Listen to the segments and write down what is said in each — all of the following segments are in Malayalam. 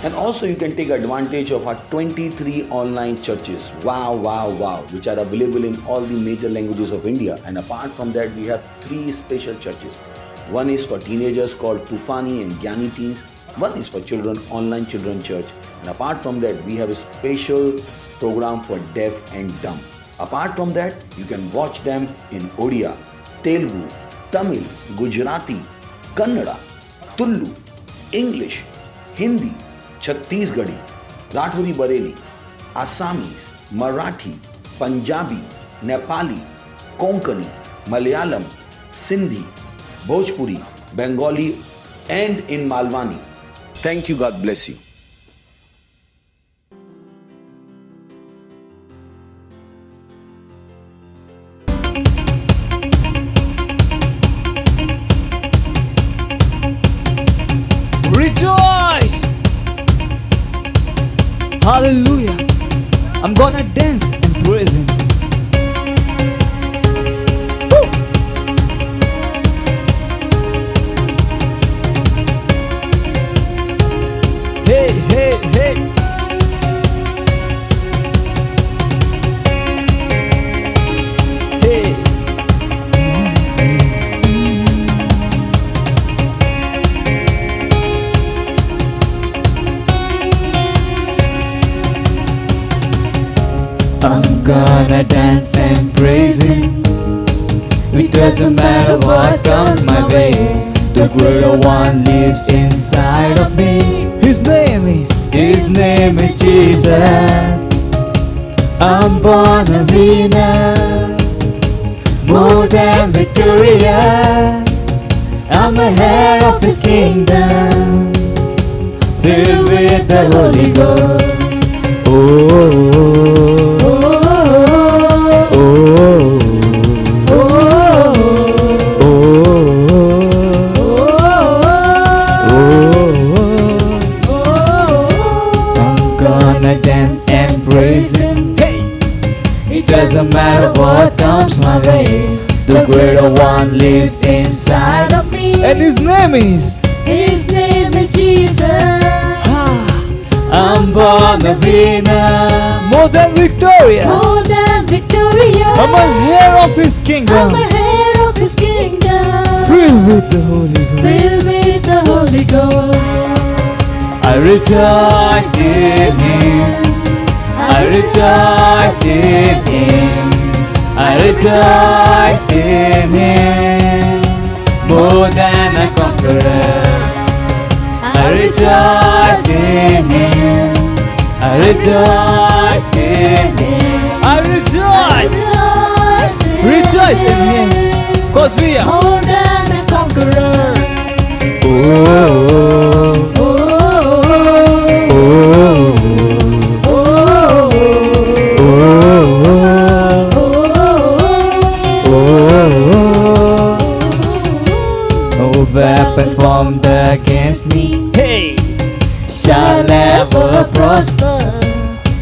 And also you can take advantage of our 23 online churches. Wow, which are available in all the major languages of India. And apart from that, we have 3 special churches. One is for teenagers called Tufani and Gyani Teens. One is for children, Online Children Church. And apart from that, we have a special program for deaf and dumb. Apart from that, you can watch them in Odia, Telugu, Tamil, Gujarati, Kannada, Tulu, English, Hindi, Chhattisgarhi, Rathori Bareli, Assamese, Marathi, Punjabi, Nepali, Konkani, Malayalam, Sindhi, Bhojpuri, Bengali, and in Malwani. Thank you. God bless you. Rejoice! Hallelujah! I'm gonna dance and praise Him. Woo! Hey, hey, hey! Hey! I'm gonna dance and praise Him. It doesn't matter what comes my way. The greater one lives inside of me. His name is Jesus. I'm born a winner, more than victorious. I'm a heir of His kingdom, filled with the Holy Ghost. I'm gonna dance and praise Him. Hey! It doesn't matter what comes my way. The greater one lives inside of me. And His name is Jesus. I'm born a winner, more than victorious. More than victorious. I'm a heir of His kingdom, I'm a heir of His kingdom. filled with the Holy Ghost. Filled with the Holy Ghost. I rejoice in Him. I rejoice in Him. I rejoice in Him, more than a conqueror. I rejoice in Him. I rejoice in Him. I rejoice. Rejoice in Him, cause we are more than a conqueror. oh, oh, no weapon formed against me, hey, shall never prosper.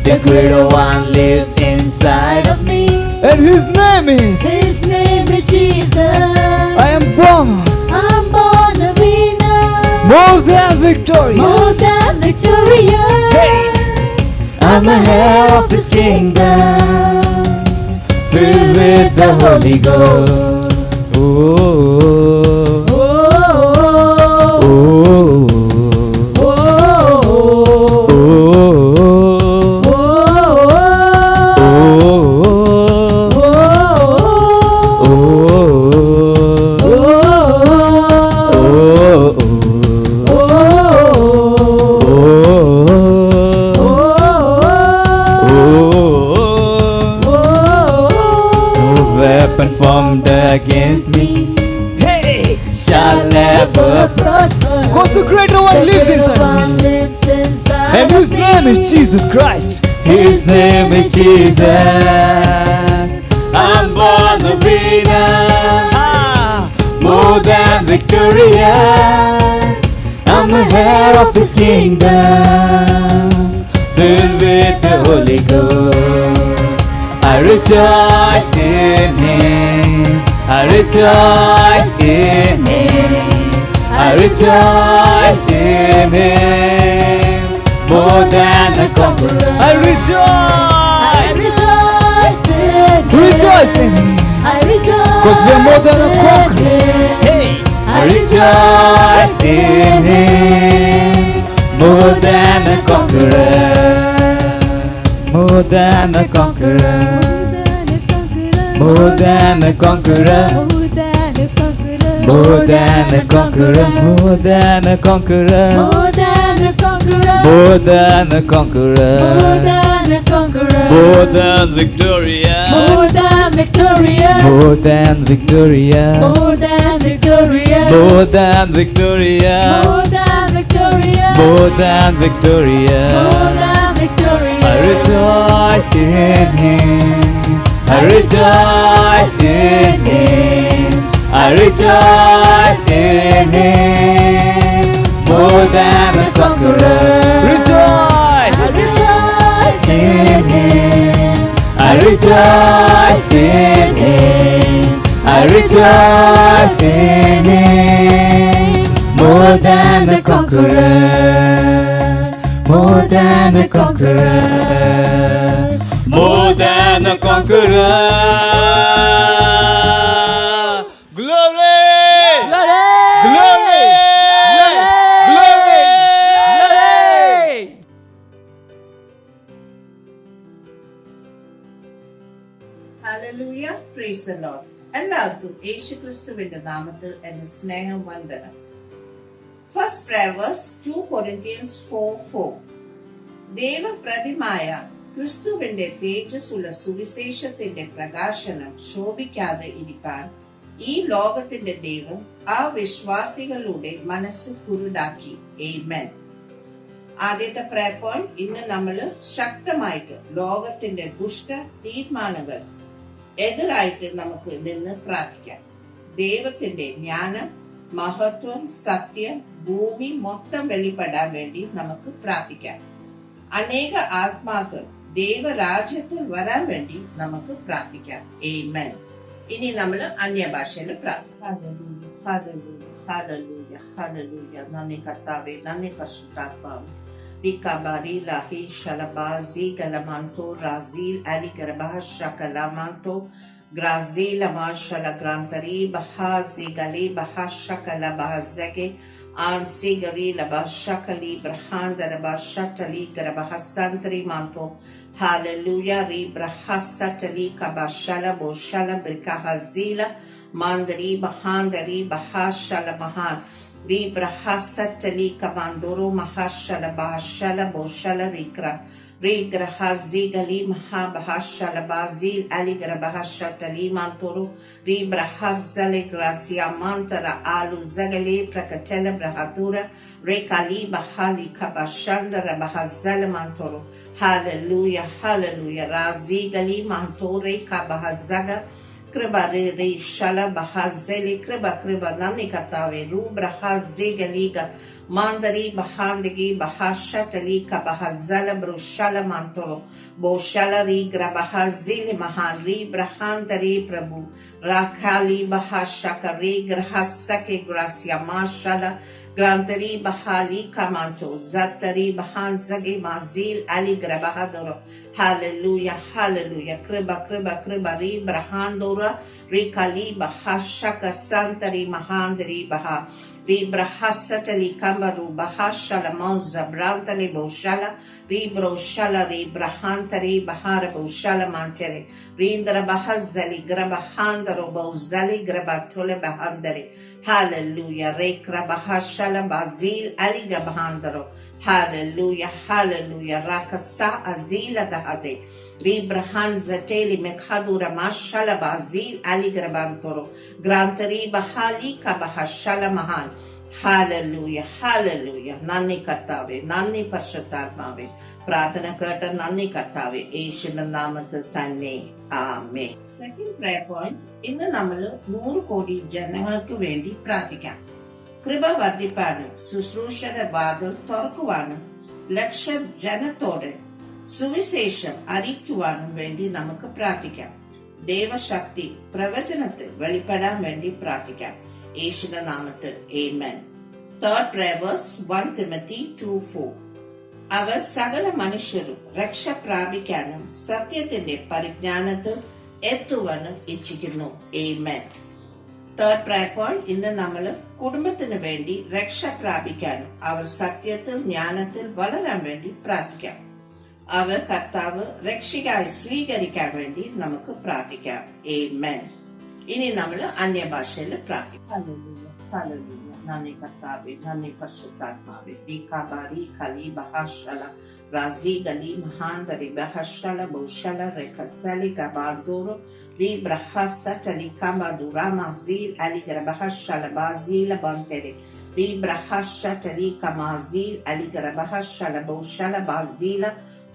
The greater one lives inside of me, and His name is Jesus. I am born I'm born a winner, more than victorious. more than victorious. Hey! I'm a heir of His kingdom, filled with the Holy Ghost. Oh, Oh, oh, oh, oh, oh, weapon formed against me, hey, shall never prosper. Cause the greater one lives inside of me, and His name is Jesus Christ. His name is Jesus. I'm born a winner, more than victorious. I'm a heir of His kingdom, filled with the Holy Ghost. I rejoice in Him. I rejoice in Him. I rejoice in Him, more than a conqueror. I rejoice. Rejoice in Him. I rejoice. 'Cause we're more than a conqueror. Hey, I rejoice in Him. More than a conqueror. More than a conqueror. More than a conqueror. More than a conqueror. More than a conqueror. More than a conqueror. More than a conqueror. More than a conqueror. More than victorious. More than victorious. More than victorious. More than victorious. More than victorious. More than victorious. More than victorious. More than victorious. I rejoice in Him. I rejoice in Him. I rejoice in Him. More than a conqueror. Rejoice. I rejoice In Him. I rejoice in Him. I rejoice in Him. More than a conqueror. More than a conqueror. More than a conqueror. Glory! Glory! Glory! Glory! Hallelujah, praise the lord. എല്ലാവർക്കും യേശുക്രിസ്തുവിന്റെ നാമത്തിൽ എന്റെ സ്നേഹവന്ദനം. First prayer verse 2 Corinthians 4:4. ദൈവപ്രതിമായ ക്രിസ്തുവിന്റെ തേജസ്സുള്ള സുവിശേഷത്തിന്റെ പ്രകാശനം ശോഭിക്കാതെ ഇരിക്കാൻ ഈ ലോകത്തിന്റെ ദൈവം ആ വിശ്വാസികളുടെ മനസ്സ് കുരുടാക്കി. ആമേൻ. ആദ്യത്തെ പ്രയർ പോയിന്റ്, ഇന്ന് നമ്മൾ ശക്തമായിട്ട് ലോകത്തിന്റെ ദുഷ്ട തീരുമാനങ്ങൾ എതിരായിട്ട് നമുക്ക് നിന്ന് പ്രാർത്ഥിക്കാം. ദൈവത്തിന്റെ ജ്ഞാനം, മഹത്വം, സത്യം ഭൂമി മൊത്തം വെളിപ്പെടാൻ വേണ്ടി നമുക്ക് പ്രാർത്ഥിക്കാം. അനേക ആത്മാക്കൾ ദൈവരാജ്യത്തിൽ വരാൻ വേണ്ടി നമുക്ക് പ്രാർത്ഥിക്കാം. ആമേൻ. ഇനി നമ്മൾ അന്യഭാഷയിൽ പ്രാർത്ഥിക്കാം. ഹല്ലേലൂയ, ഹല്ലേലൂയ, ഹല്ലേലൂയ. നന്ദി കർത്താവേ, നന്ദി പരിശുദ്ധാത്മാവേ. Rikabari lahi shalabazi galamanto razil ali garabah shakalamanto grazil amashala grantari bahazi gali bahashakala bahazake ansi gari labashakali brahandara bashatali garabahasantri manto. Hallelujah. Ri brahasatali kabashala boshala brikahazila mandari bahandari bahashala mahan. Ri brahasatali kamandoro mahashala bahashala boshala rikra ri grahazi gali mahabahashala bazil ali grabahashatali mantoro ri brahazale gracia mantara alu zagale prakatela brahatura re kali bahali kabashandara bahazala mantoro. Hallelujah, hallelujah. Razi gali mantore kabahazaga Kriba re shala bahazeli kriba nani katave rubra hazegaliga mandari bahandigi bahashatali kabahazala brushala mantoro boshala ri grabahazili mahanri brahandari prabhu rakali bahashakari grahasake gracia mashala Grantari bahali kamanto zatari bahanzage mazil ali grabahadoro. Hallelujah, hallelujah. Kriba ri brahandora rikali bahashaka santari mahandri baha ri brahasatali kamaru bahashala moza brantali boshala ri broshala ri brahantari bahara boshala mantere rindra bahazali grabahandaro bozali grabatole bahandari. Hallelujah. Rekra bahashala bazil aliga bahandaro. Hallelujah. Hallelujah. Rakasa azila gahate. Ribrahan zateli mekhadura mashala bazil aliga bantoro. Grantari bahali kabahashala mahan. Hallelujah. Hallelujah. Nanni kartave. Nanni parshuddhatmave. പ്രാർത്ഥന കേട്ട നന്ദി കർത്താവേ, യേശുവിന്റെ നാമത്തിൽ തന്നെ. ആമേൻ. സെക്കൻഡ് പ്രയർ പോയിന്റ്, ഇന്ന് നമ്മൾ 100 കോടി ജനങ്ങൾക്ക് വേണ്ടി പ്രാർത്ഥിക്കാം. കൃപ വർദ്ധിപ്പാനും ശുശ്രൂഷയുടെ വാതിൽ തുറക്കുവാനും ലക്ഷ ജനത്തോടെ സുവിശേഷം അറിയിക്കുവാനും വേണ്ടി നമുക്ക് പ്രാർത്ഥിക്കാം. ദൈവശക്തി പ്രവചനത്തിൽ വെളിപ്പെടാൻ വേണ്ടി പ്രാർത്ഥിക്കാം. യേശുവിന്റെ നാമത്തിൽ ആമേൻ. Third prayer verse 1 Timothy 2:4. അവർ സകല മനുഷ്യരും രക്ഷ പ്രാപിക്കാനും സത്യത്തിന്റെ പരിജ്ഞാനത്തിൽ എത്തുവാനും ഇച്ഛിക്കുന്നു. ആമേൻ. തേർഡ് പ്രയർ പോയിന്റ്, ഇന്ന് നമ്മൾ കുടുംബത്തിന് വേണ്ടി രക്ഷ പ്രാപിക്കാനും അവർ സത്യത്തിൽ ജ്ഞാനത്തിൽ വളരാൻ വേണ്ടി പ്രാർത്ഥിക്കാം. അവർ കർത്താവ് രക്ഷകായി സ്വീകരിക്കാൻ വേണ്ടി നമുക്ക് പ്രാർത്ഥിക്കാം. ആമേൻ. ഇനി നമ്മൾ അന്യഭാഷയിൽ പ്രാർത്ഥിക്കാം. ഹല്ലേലൂയ, ഹല്ലേലൂയ. നന്ദി കർത്താവേ, നന്ദി പരിശുദ്ധാത്മാവേ. ബികാബാരി ഖലി ബഹശല റാസി ഗലി മഹാൻദരി ബഹശല ബൗശല റെഖസലി ഗബാന്തോറോ ദി ബ്രഹസതലി കംബദുറാ മസീൽ അലി ഗറബഹശല ബാസില ബന്തെരെ ദി ബ്രഹസതലി കമാസിൽ അലി ഗറബഹശല ബൗശല ബാസില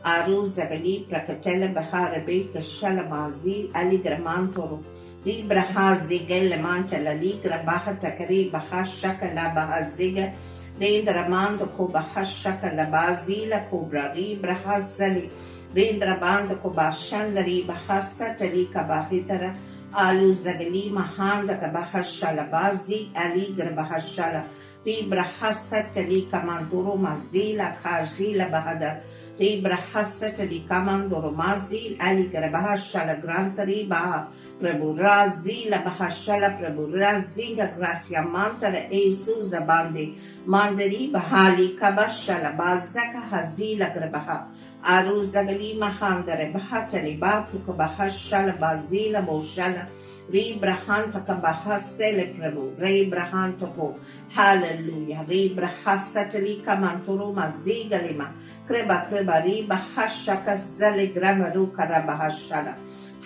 Aruzagali prakatela baharabe kashala mazil ali gramantoro libra hazigel mantala ligra bahatakari bahashaka la bahaziga rendramando ko bahashaka la bazila kobra libra hazali rendramando ko bashandari bahasatali kabahitara alu zagali mahanda kabahashala bazi ali grabahashala libra hasatali kamantoro mazila kajila bahadar Libra hasatali kamandoro mazil ali garabahashala grantari baha Prabhu razila bahashala Prabhu razinga gracia mantara Esuza bande mandari bahali kabashala bazaka hazila grabaha aruzagali mahandare bahatali batuka bahashala bazila boshala Rebrahanta kabahasele Prabhu Rebrahanta ko hallelujah Rebrahasatali kamantoro mazigalima kreba kreba rebahashaka zale gramaru karabahashala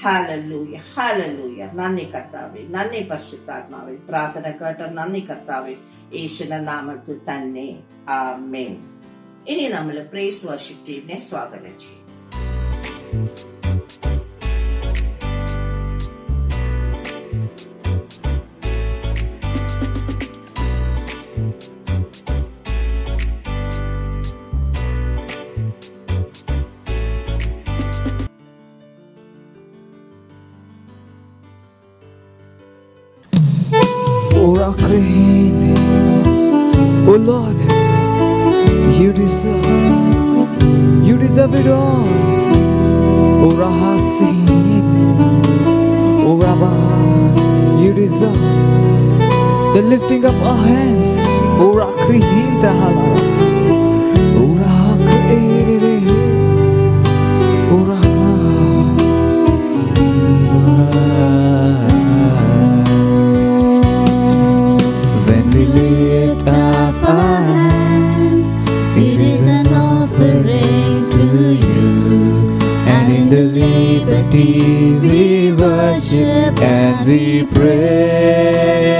hallelujah hallelujah നന്ദി കർത്താവേ നന്ദി പരിശുദ്ധാത്മാവേ പ്രാർത്ഥന കേട്ട നന്ദി കർത്താവേ യേശുവിന്റെ നാമത്തിൽ തന്നെ ആമേൻ. ഇനി നമ്മൾ പ്രൈസ് വർഷിപ്പ് ടീമിനെ സ്വാഗതം ചെയ്യും. Oh Lord, you deserve it all. Oh Rahasin, oh Rabba, you deserve the lifting up our hands. Oh Rakrihin Tahala, oh Rakri, oh Raha. When we lift up our hands, It is an offering to you, and in the liberty we worship and we pray.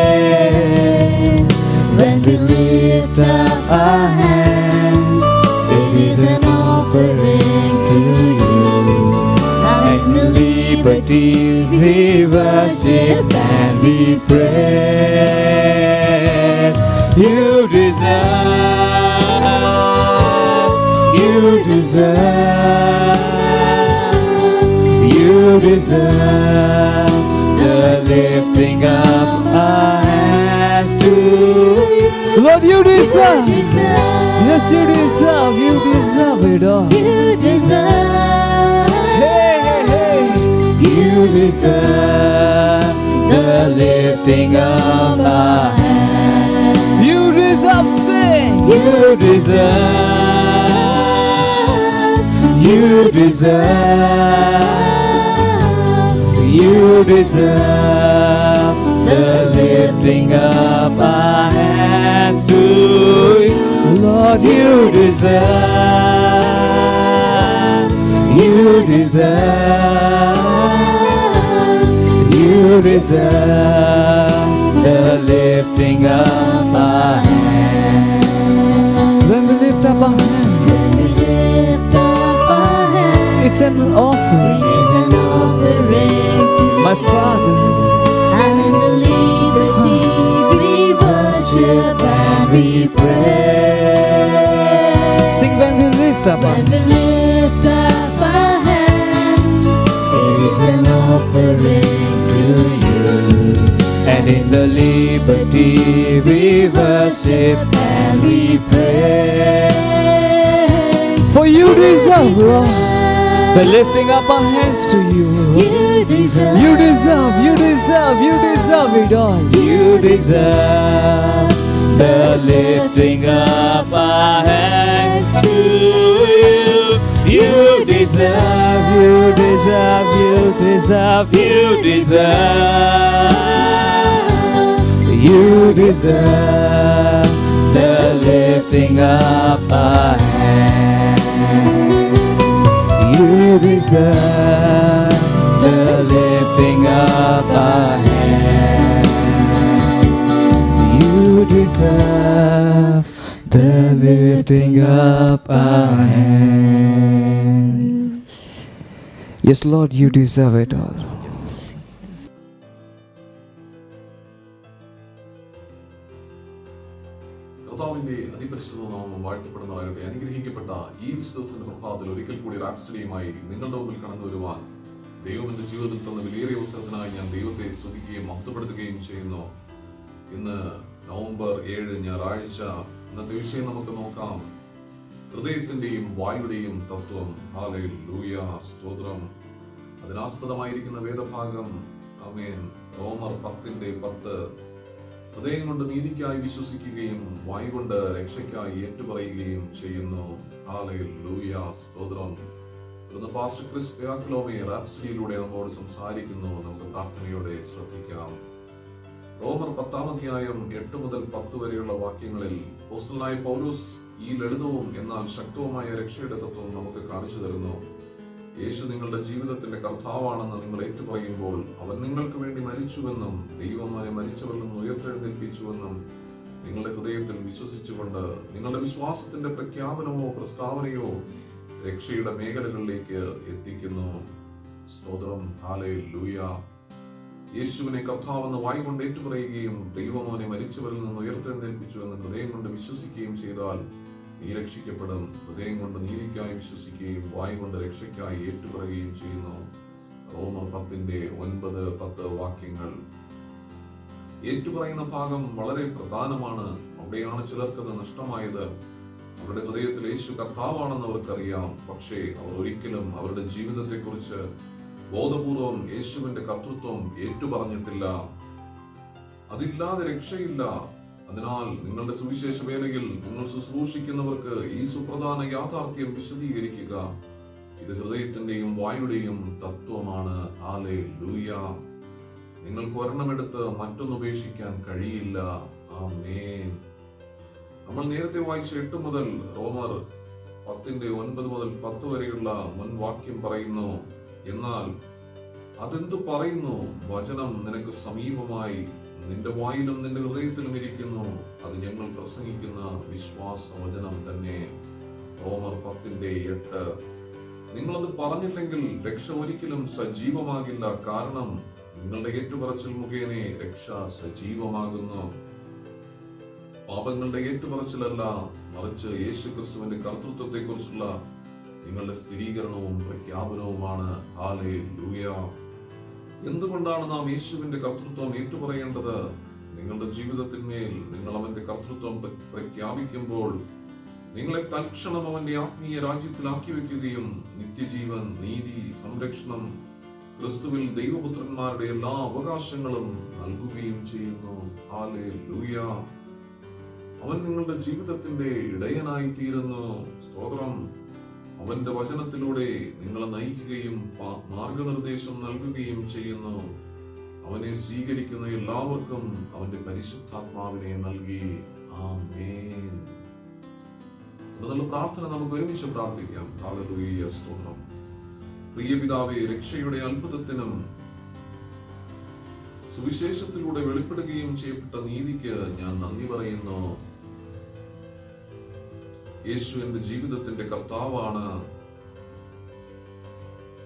When we lift up our hands, it is an offering to you, and in the liberty we worship and we pray. You deserve, you deserve the lifting up our hands to you. Lord, you deserve, yes, you deserve it all. you deserve, Hey, hey, hey, you deserve the lifting up our hands. You deserve sin, you deserve, you deserve the lifting up our hands to you. Lord, you deserve, you deserve the lifting up our hands. When we lift up our hands, when we lift up our hands, it's an offering, it is an offering to my Father. and in the liberty we worship and we pray. Sing when we lift up our When we lift up our hands, it is an offering to you, and in the liberty we worship and we pray. deserve, Lord, the lifting up our hands to you. You deserve. You deserve, you deserve, you deserve it all. You deserve the lifting up our hands to you. You deserve, you deserve, you deserve, you deserve. You deserve the lifting up our hands. You deserve the lifting up our hands. You deserve the lifting up our hands. Yes, Lord, you deserve it all. കർത്താവിന്റെ അതിപരിശുദ്ധ നാമം വാഴ്ത്തപ്പെടുന്നതാകട്ടെ. അനുഗ്രഹിക്കപ്പെട്ട ഈ വിശ്വാസത്തിന്റെ പ്രഭാതത്തിൽ ഒരിക്കൽ കൂടി റാപ്സ്റ്റഡിയുമായി നിങ്ങളുടെ മുമ്പിൽ കടന്നു വരുവാൻ ദൈവം എന്റെ ജീവിതത്തിൽ തന്ന വിലയേറിയ അവസരത്തിനായി ഞാൻ ദൈവത്തെ സ്തുതിക്കുകയും മഹത്വപ്പെടുത്തുകയും ചെയ്യുന്നു. ഇന്ന് നവംബർ 7 ഞായറാഴ്ച. ഇന്നത്തെ വിഷയം നമുക്ക് നോക്കാം. ഹൃദയത്തിന്റെയും വായുടെയും തത്വം. ഹല്ലേലൂയ, സ്തോത്രം. അതിനാസ്പദമായിരിക്കുന്ന വേദഭാഗം ആമേൻ റോമർ 10:10. ഹൃദയം കൊണ്ട് നീതിക്കായി വിശ്വസിക്കുകയും വായു കൊണ്ട് രക്ഷയ്ക്കായി ഏറ്റുപറയുകയും ചെയ്യുന്നു. ഹല്ലേലൂയ, സ്തോത്രം. തുടർന്ന് പാസ്റ്റർ ക്രിസ് പെയാക്ലോമെ റാപ്സ്റ്റഡിയിലൂടെ നമ്മോട് സംസാരിക്കുന്നു. നമുക്ക് പ്രാർത്ഥനയോടെ ശ്രദ്ധിക്കാം. റോമർ 10 മുതൽ 10 വരെയുള്ള വാക്യങ്ങളിൽ അപ്പോസ്തലനായ പൗലോസ് ഈ ലളിതവും എന്നാൽ ശക്തവുമായ രക്ഷയുടെ തത്വം നമുക്ക് കാണിച്ചു തരുന്നു. യേശു നിങ്ങളുടെ ജീവിതത്തിന്റെ കർത്താവാണെന്ന് നിങ്ങൾ ഏറ്റുപറയുമ്പോൾ അവൻ നിങ്ങൾക്ക് വേണ്ടി മരിച്ചുവെന്നും ദൈവം അവനെ മരിച്ചവരിൽ നിന്ന് ഉയർത്തെഴുന്നേൽപ്പിച്ചുവെന്നും നിങ്ങളുടെ ഹൃദയത്തിൽ വിശ്വസിച്ചുകൊണ്ട് നിങ്ങളുടെ വിശ്വാസത്തിന്റെ പ്രഖ്യാപനമോ പ്രസ്താവനയോ രക്ഷയുടെ മേഖലകളിലേക്ക് എത്തിക്കുന്നു. സ്തോത്രം. ഹല്ലേലൂയ. യേശുവിനെ കർത്താവെന്ന് വായ് കൊണ്ട് ഏറ്റുപറയുകയും ദൈവം അവനെ മരിച്ചവരിൽ നിന്ന് ഉയർത്തെഴുന്നേൽപ്പിച്ചുവെന്ന് ഹൃദയം കൊണ്ട് വിശ്വസിക്കുകയും ചെയ്താൽ നീ രക്ഷിക്കപ്പെടും. ഹൃദയം കൊണ്ട് നീതിക്കായി വിശ്വസിക്കുകയും വായ് കൊണ്ട് രക്ഷയ്ക്കായി ഏറ്റുപറയുകയും ചെയ്യുന്നു. റോമർ 10:9-10 വാക്യങ്ങൾ. ഏറ്റുപറയുന്ന ഭാഗം വളരെ പ്രധാനമാണ്. അവിടെയാണ് ചിലർക്കത് നഷ്ടമായത്. അവരുടെ ഹൃദയത്തിൽ യേശു കർത്താവാണെന്ന് അവർക്കറിയാം. പക്ഷേ അവർ ഒരിക്കലും അവരുടെ ജീവിതത്തെക്കുറിച്ച് ബോധപൂർവം യേശുവിന്റെ കർത്തൃത്വം ഏറ്റുപറഞ്ഞിട്ടില്ല. അതില്ലാതെ രക്ഷയില്ല. അതിനാൽ നിങ്ങളുടെ സുവിശേഷ വേലയിൽ നിങ്ങൾ ശുശ്രൂഷിക്കുന്നവർക്ക് ഈ സുപ്രധാന യാഥാർത്ഥ്യം വിശദീകരിക്കുക. ഇത് ഹൃദയത്തിന്റെയും വായുടെയും തത്വമാണ്. ഹല്ലേലൂയ. നിങ്ങൾക്ക് ഒരെണ്ണമെടുത്ത് മറ്റൊന്ന് ഉപേക്ഷിക്കാൻ കഴിയില്ല. ആമേൻ. നമ്മൾ നേരത്തെ വായിച്ച 8 മുതൽ റോമർ 10:9 മുതൽ 10 വരെയുള്ള മുൻ വാക്യം പറയുന്നു. എന്നാൽ അതെന്തു പറയുന്നു? വചനം നിനക്ക് സമീപമായി, നിന്റെ വായിലും നിന്റെ ഹൃദയത്തിലും ഇരിക്കുന്നു. അത് ഞങ്ങൾ പ്രസംഗിക്കുന്ന വിശ്വാസ വചനം തന്നെ. റോമർ 10:8. നിങ്ങളത് പറഞ്ഞില്ലെങ്കിൽ രക്ഷ ഒരിക്കലും സജീവമാകില്ല. കാരണം നിങ്ങളുടെ ഏറ്റുപറച്ചിൽ മുഖേന രക്ഷ സജീവമാകുന്നു. പാപങ്ങളുടെ ഏറ്റുപറച്ചിലല്ല, മറിച്ച് യേശു ക്രിസ്തുവിന്റെ കർത്തൃത്വത്തെ കുറിച്ചുള്ള നിങ്ങളുടെ സ്ഥിരീകരണവും പ്രഖ്യാപനവുമാണ്. ഹല്ലേലൂയ. എന്തുകൊണ്ടാണ് നാം യേശുവിന്റെ കർത്തൃത്വം ഏറ്റുപറയേണ്ടത്? നിങ്ങളുടെ ജീവിതത്തിന്മേൽ നിങ്ങൾ അവന്റെ കർത്തൃത്വം പ്രഖ്യാപിക്കുമ്പോൾ നിങ്ങളെ തൽക്ഷണം അവന്റെ ആത്മീയ രാജ്യത്തിലാക്കി വെക്കുകയും നിത്യജീവൻ, നീതി, സംരക്ഷണം, ക്രിസ്തുവിൽ ദൈവപുത്രന്മാരുടെ എല്ലാ അവകാശങ്ങളും നൽകുകയും ചെയ്യുന്നു. ഹല്ലേലൂയ. അവൻ നിങ്ങളുടെ ജീവിതത്തിന്റെ ഇടയനായി തീരുന്നു. സ്തോത്രം. അവന്റെ വചനത്തിലൂടെ നിങ്ങളെ നയിക്കുകയും മാർഗനിർദ്ദേശം നൽകുകയും ചെയ്യുന്നു. അവനെ സ്വീകരിക്കുന്ന എല്ലാവർക്കും അവന്റെ പരിശുദ്ധാത്മാവിനെ നൽകി. ആമേൻ. എന്നുള്ള പ്രാർത്ഥന നമുക്ക് ഒരുമിച്ച് പ്രാർത്ഥിക്കാം. ഹല്ലേലൂയ, സ്തോത്രം. പ്രിയ പിതാവേ, രക്ഷയുടെ അത്ഭുതത്തിനും സുവിശേഷത്തിലൂടെ വെളിപ്പെടുകയും ചെയ്യപ്പെട്ട നീതിക്ക് ഞാൻ നന്ദി പറയുന്നു. യേശു എന്റെ ജീവിതത്തിന്റെ കർത്താവാണ്.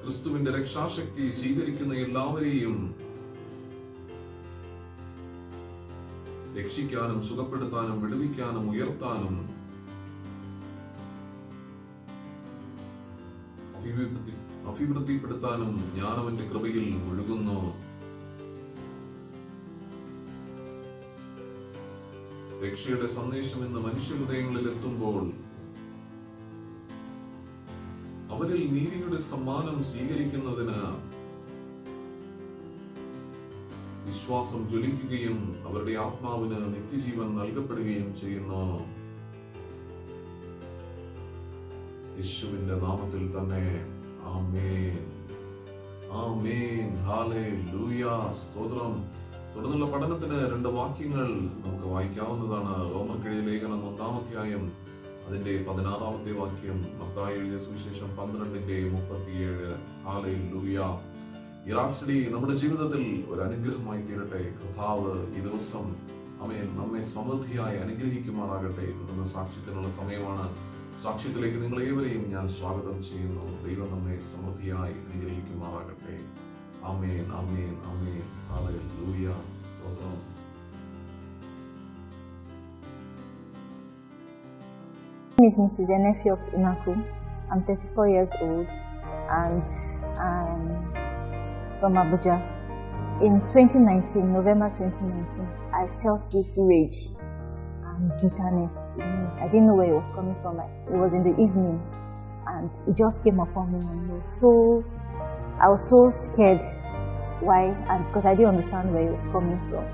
ക്രിസ്തുവിന്റെ രക്ഷാശക്തി സ്വീകരിക്കുന്ന എല്ലാവരെയും രക്ഷിക്കാനും സുഖപ്പെടുത്താനും വിടുവിക്കാനും ഉയർത്താനും അഭിവൃദ്ധിപ്പെടുത്താനും ഞാൻ അവന്റെ കൃപയിൽ മുഴുകുന്നു. രക്ഷയുടെ സന്ദേശം ഇന്ന് മനുഷ്യ ഹൃദയങ്ങളിൽ എത്തുമ്പോൾ അവരിൽ നീതിയുടെ സമ്മാനം സ്വീകരിക്കുന്നതിന് വിശ്വാസം ജ്വലിക്കുകയും അവരുടെ ആത്മാവിന് നിത്യജീവൻ നൽകപ്പെടുകയും ചെയ്യുന്നു. യേശുവിന്റെ നാമത്തിൽ തന്നെ ആമേൻ, ആമേൻ, ഹല്ലേലൂയ, സ്തോത്രം. തുടർന്നുള്ള പഠനത്തിന് 2 വാക്യങ്ങൾ നമുക്ക് വായിക്കാവുന്നതാണ്. റോമർക്കെഴുതിയ ലേഖനം 1-ാം അധ്യായം അതിന്റെ 16-ാമത്തെ വാക്യം, മത്തായി എഴുതിയ സുവിശേഷം 12:37. ഹല്ലേലൂയ. ഈ റാപ്സഡി നമ്മുടെ ജീവിതത്തിൽ ഒരു അനുഗ്രഹമായി തീരട്ടെ. കർത്താവ് ഈ ദിവസം ആമേൻ നമ്മെ സമൃദ്ധിയായി അനുഗ്രഹിക്കുമാറാകട്ടെ. തുടർന്ന് സാക്ഷ്യത്തിനുള്ള സമയമാണ്. സാക്ഷ്യത്തിലേക്ക് നിങ്ങളേവരെയും ഞാൻ സ്വാഗതം ചെയ്യുന്നു. ദൈവം നമ്മെ സമൃദ്ധിയായി അനുഗ്രഹിക്കുമാറാകട്ടെ. ആമേൻ, ആമേൻ, ആമേൻ, ഹല്ലേലൂയ, സ്തോത്രം. My name is Mrs. Enefiok Inaku. I'm 34 years old and I'm from Abuja. In 2019, November 2019, I felt this rage and bitterness in me. I didn't know where it was coming from. It was in the evening and it just came upon me and I was so scared. Why? And because I didn't understand where it was coming from.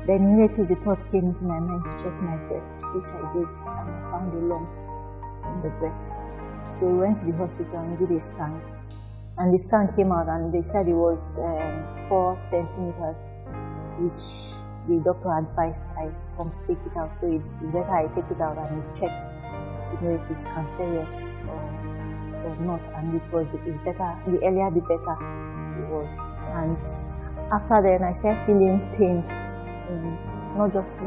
Then immediately the thought came into my mind to check my breast, which I did, and I found a lump in the breast. So we went to the hospital and did a scan. And the scan came out and they said it was 4 centimeters, which the doctor advised I come to take it out. So it's better I take it out and it's checked to know if it's cancerous or not. And it's better, the earlier the better it was. And after then I started feeling pains in not just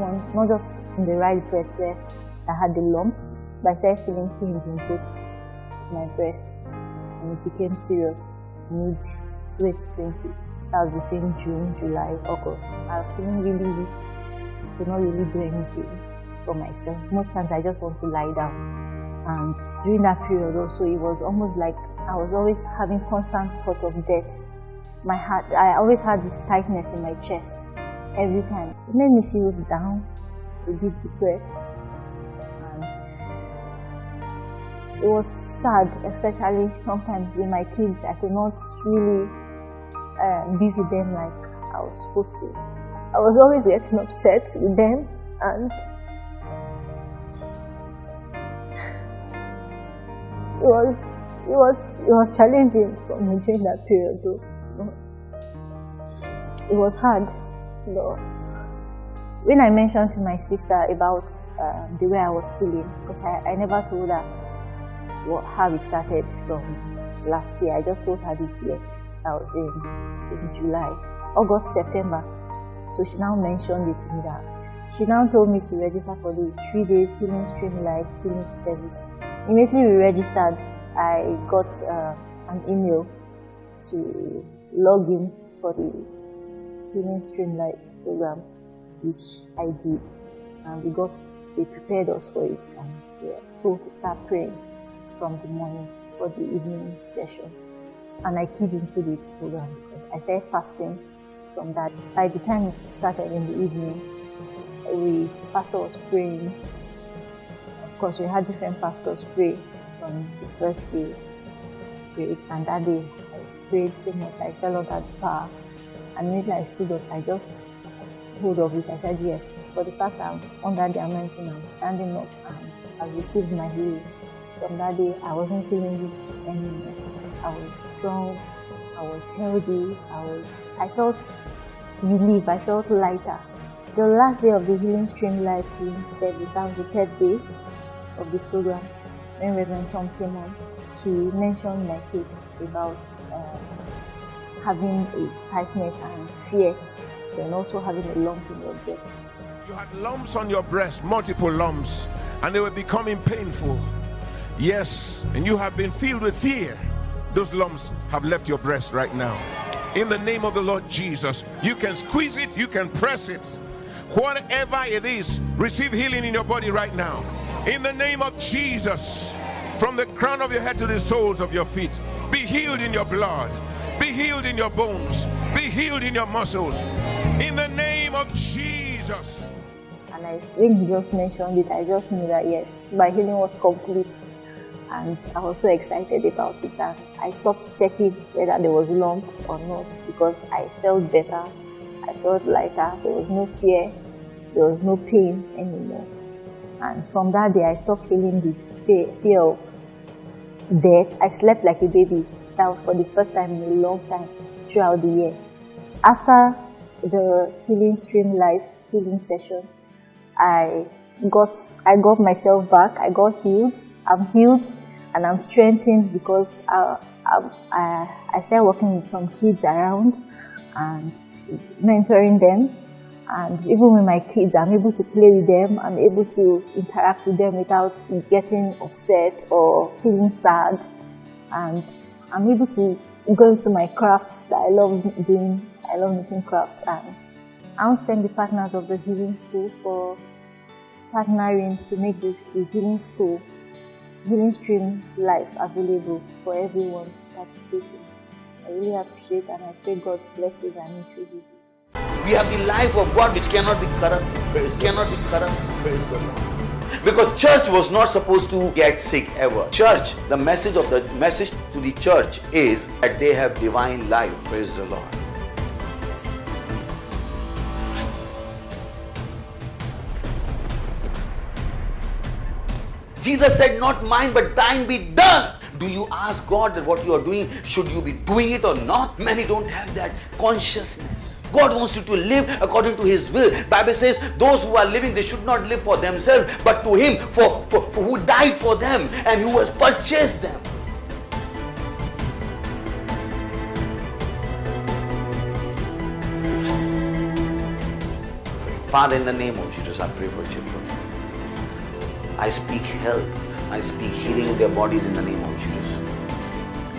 in the right breast where I had the lump, but I started feeling pains in both my breast. And it became serious mid-2020. That was between June, July, August. I was feeling really weak. I could not really do anything for myself. Most times I just want to lie down. And during that period also, it was almost like I was always having constant thought of death. My heart, I always had this tightness in my chest every time. It made me feel down, a bit depressed. And it was sad, especially sometimes with my kids. I could not really be with them like I was supposed to. I was always getting upset with them, and it was challenging for me during that period though. It was hard. When I mentioned to my sister about the way I was feeling, because I never told her how it started from last year. I just told her this year. I was in July, August, September. So she now mentioned it to me that she now told me to register for the 3 days Healing Stream Life clinic service. Immediately we registered, I got an email to log in for the Healing Stream Life program, which I did, and they prepared us for it, and we were told to start praying from the morning for the evening session. And I keyed into the program because I started fasting from that. By the time it started in the evening, the pastor was praying. Of course, we had different pastors pray from the first day, and that day I prayed so much, I fell under the power. And immediately I stood up, I just took hold of it. I said, yes, for the fact that I'm under the anointing, I'm standing up and I've received my healing. From that day, I wasn't feeling weak anymore. I was strong, I was healthy, I felt relief, I felt lighter. The last day of the Healing Stream Life healing service, that was the 3rd day of the program, when Reverend Tom came on, he mentioned my case about having a tightness and fear, and also having a lump in your breast. You had lumps on your breast, multiple lumps, and they were becoming painful. Yes, and you have been filled with fear. Those lumps have left your breast right now. In the name of the Lord Jesus, you can squeeze it, you can press it. Whatever it is, receive healing in your body right now. In the name of Jesus, from the crown of your head to the soles of your feet, be healed in your blood, be healed in your bones, be healed in your muscles. In the name of Jesus. And when he just mentioned it, I just knew that yes, my healing was complete. and I was so excited about it, and I stopped checking whether there was lump or not because I felt better, I felt lighter, there was no fear, there was no pain anymore. And from that day, I stopped feeling the fear of death. I slept like a baby. That was for the first time in a long time throughout the year. After the Healing Stream Life healing session, I got myself back. I got healed. I'm healed and I'm strengthened because I started working with some kids around and mentoring them. And even with my kids, I'm able to play with them. I'm able to interact with them without getting upset or feeling sad. And I'm able to go into my crafts that I love doing. I love making crafts. And I want to thank the partners of the Healing School for partnering to make the Healing School, Healing Stream Life available for everyone to participate in. I really appreciate and I pray God blesses and increases you. We have the life of God which cannot be corrupt. Cannot be corrupt. Praise the Lord. Because church was not supposed to get sick ever. Church, the message to the church is that they have divine life. Praise the Lord. Jesus said, not mine but thine be done. Do you ask God that what you are doing, should you be doing it or not? Many don't have that consciousness. God wants you to live according to His will. Bible says those who are living, they should not live for themselves, but to Him for who died for them and who has purchased them. Father, in the name of Jesus, I pray for children. I speak health. I speak healing in their bodies in the name of Jesus.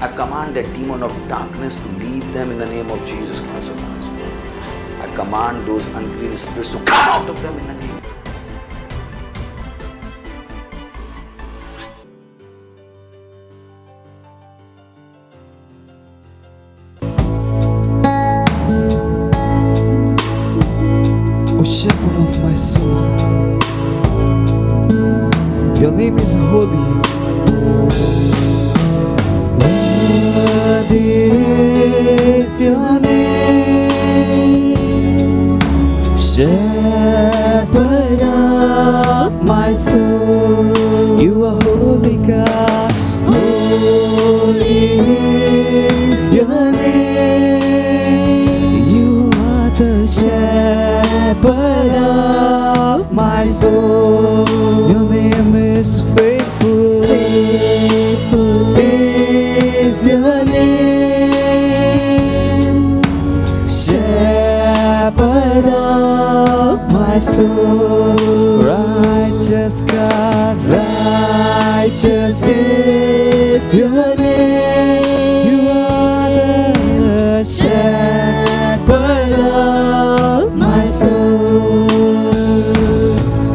I command that demon of darkness to leave them in the name of Jesus Christ of Nazareth. I command those unclean spirits to come out of them in the name. O shepherd of my soul, your name is holy. Worthy is your name, shepherd of my soul. You are holy God, holy is your name. You are the shepherd of my soul. Your name is faithful, faithful is your name, shepherd of my soul. Righteous God, righteous is your name. You are the shepherd of my soul.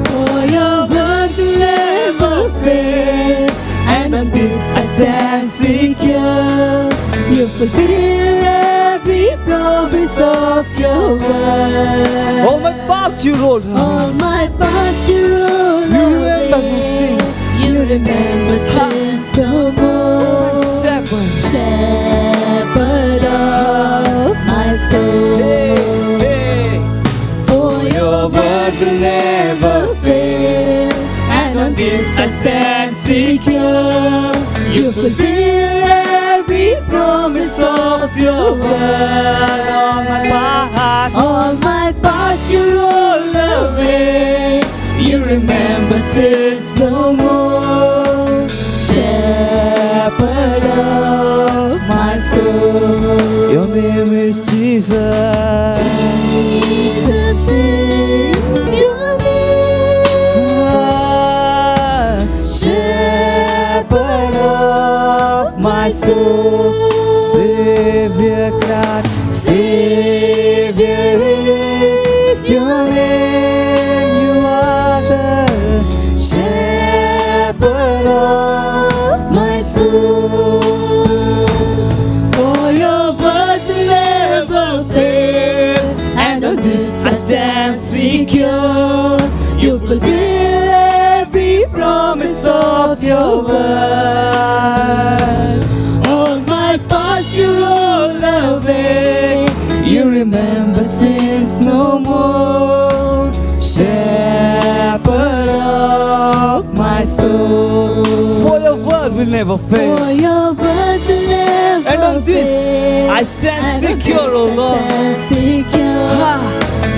For your word will never fail, and on this I stand secure. You fulfill every promise of your word. All my past you rolled away. All my past you rolled You away. remember no sins. You remember sins no more. Shepherd, Shepherd of my soul. hey. For your word will never fail, and on this I stand secure. You fulfill every promise of your word. All my past, All my past you roll away. You remember sins no more. Shepherd of my soul. your name is Jesus. Jesus is your name. Shepherd of my soul. Savior God, Savior is your name. You are the shepherd of my soul. For your word will never fail, and on this I stand secure. You fulfill every promise of your word. word will never fail. For your word will never And on this fail. I stand secure, O Lord. Stand secure. Ah,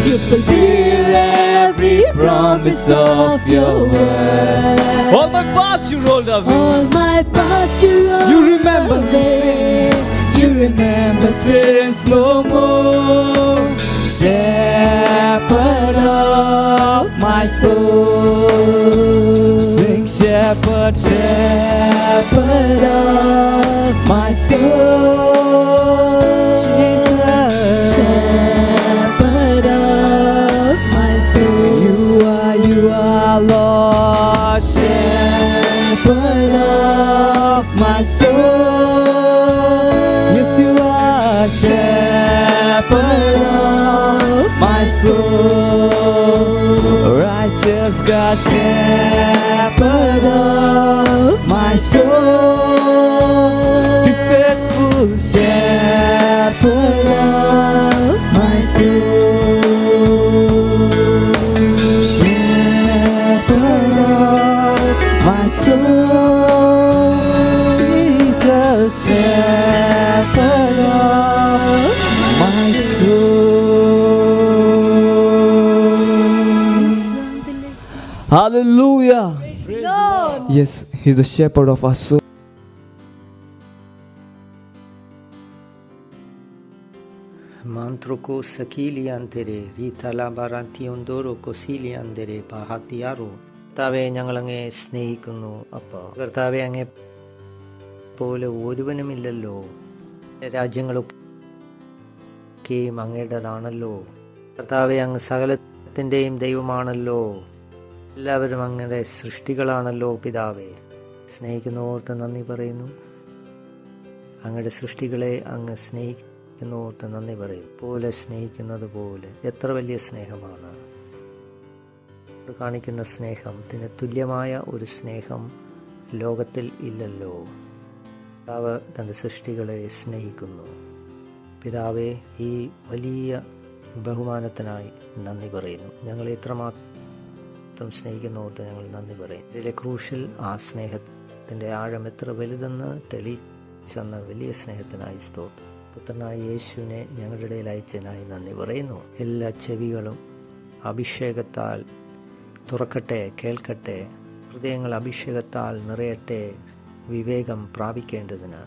You fulfill every promise of your word. all my past you rolled away. All my past you You remember me, away. You remember Sins no more. Shepherd of my soul. Sing shepherd, shepherd of my soul. Jesus, shepherd of my soul. you are Lord, shepherd of my soul. Yes, you are shepherd of my soul. Righteous God, shepherd of my soul. The faithful shepherd of my soul. Shepherd of my soul. Jesus, shepherd of my soul. Hallelujah. Yes, He's the shepherd of our soul. Mantroko sakiliyantere റീതലാബാറാത്തിയൊന്തോരോ കൊസീലിയാന്തരെ പാഹാത്തിയാറോ. കർത്താവെ, ഞങ്ങളങ്ങേ സ്നേഹിക്കുന്നു. അപ്പോൾ കർത്താവെ, അങ്ങേ പോലെ ഒരുവനുമില്ലല്ലോ. രാജ്യങ്ങളൊക്കെയും അങ്ങയുടേതാണല്ലോ. കർത്താവെ, അങ്ങ് സകലത്തിൻ്റെയും ദൈവമാണല്ലോ. എല്ലാവരും അങ്ങയുടെ സൃഷ്ടികളാണല്ലോ. പിതാവേ, സ്നേഹിക്കുന്നോർത്ത് നന്ദി പറയുന്നു. അങ്ങയുടെ സൃഷ്ടികളെ അങ്ങ് സ്നേഹിക്കുന്നോർത്ത് നന്ദി പറയും. പോലെ സ്നേഹിക്കുന്നത് പോലെ എത്ര വലിയ സ്നേഹമാണ് കാണിക്കുന്ന സ്നേഹത്തിന് തുല്യമായ ഒരു സ്നേഹം ലോകത്തിൽ ഇല്ലല്ലോ. പിതാവ് തൻ്റെ സൃഷ്ടികളെ സ്നേഹിക്കുന്നു. പിതാവെ, ഈ വലിയ ബഹുമാനത്തിനായി നന്ദി പറയുന്നു. ഞങ്ങളെ ഇത്രമാത്രം സ്നേഹിക്കുന്നോർത്ത് ഞങ്ങൾ നന്ദി പറയും. ഇതിലെ ക്രൂശിൽ ആ സ്നേഹത്തിൻ്റെ ആഴം എത്ര വലുതെന്ന് തെളിയിച്ചെന്ന വലിയ സ്നേഹത്തിനായി സ്തോത്രം. പുത്രനായ യേശുവിനെ ഞങ്ങളുടെ ഇടയിൽ അയച്ചതിനായി നന്ദി പറയുന്നു. എല്ലാ ചെവികളും അഭിഷേകത്താൽ തുറക്കട്ടെ, കേൾക്കട്ടെ. ഹൃദയങ്ങൾ അഭിഷേകത്താൽ നിറയട്ടെ, വിവേകം പ്രാപിക്കേണ്ടതിന്.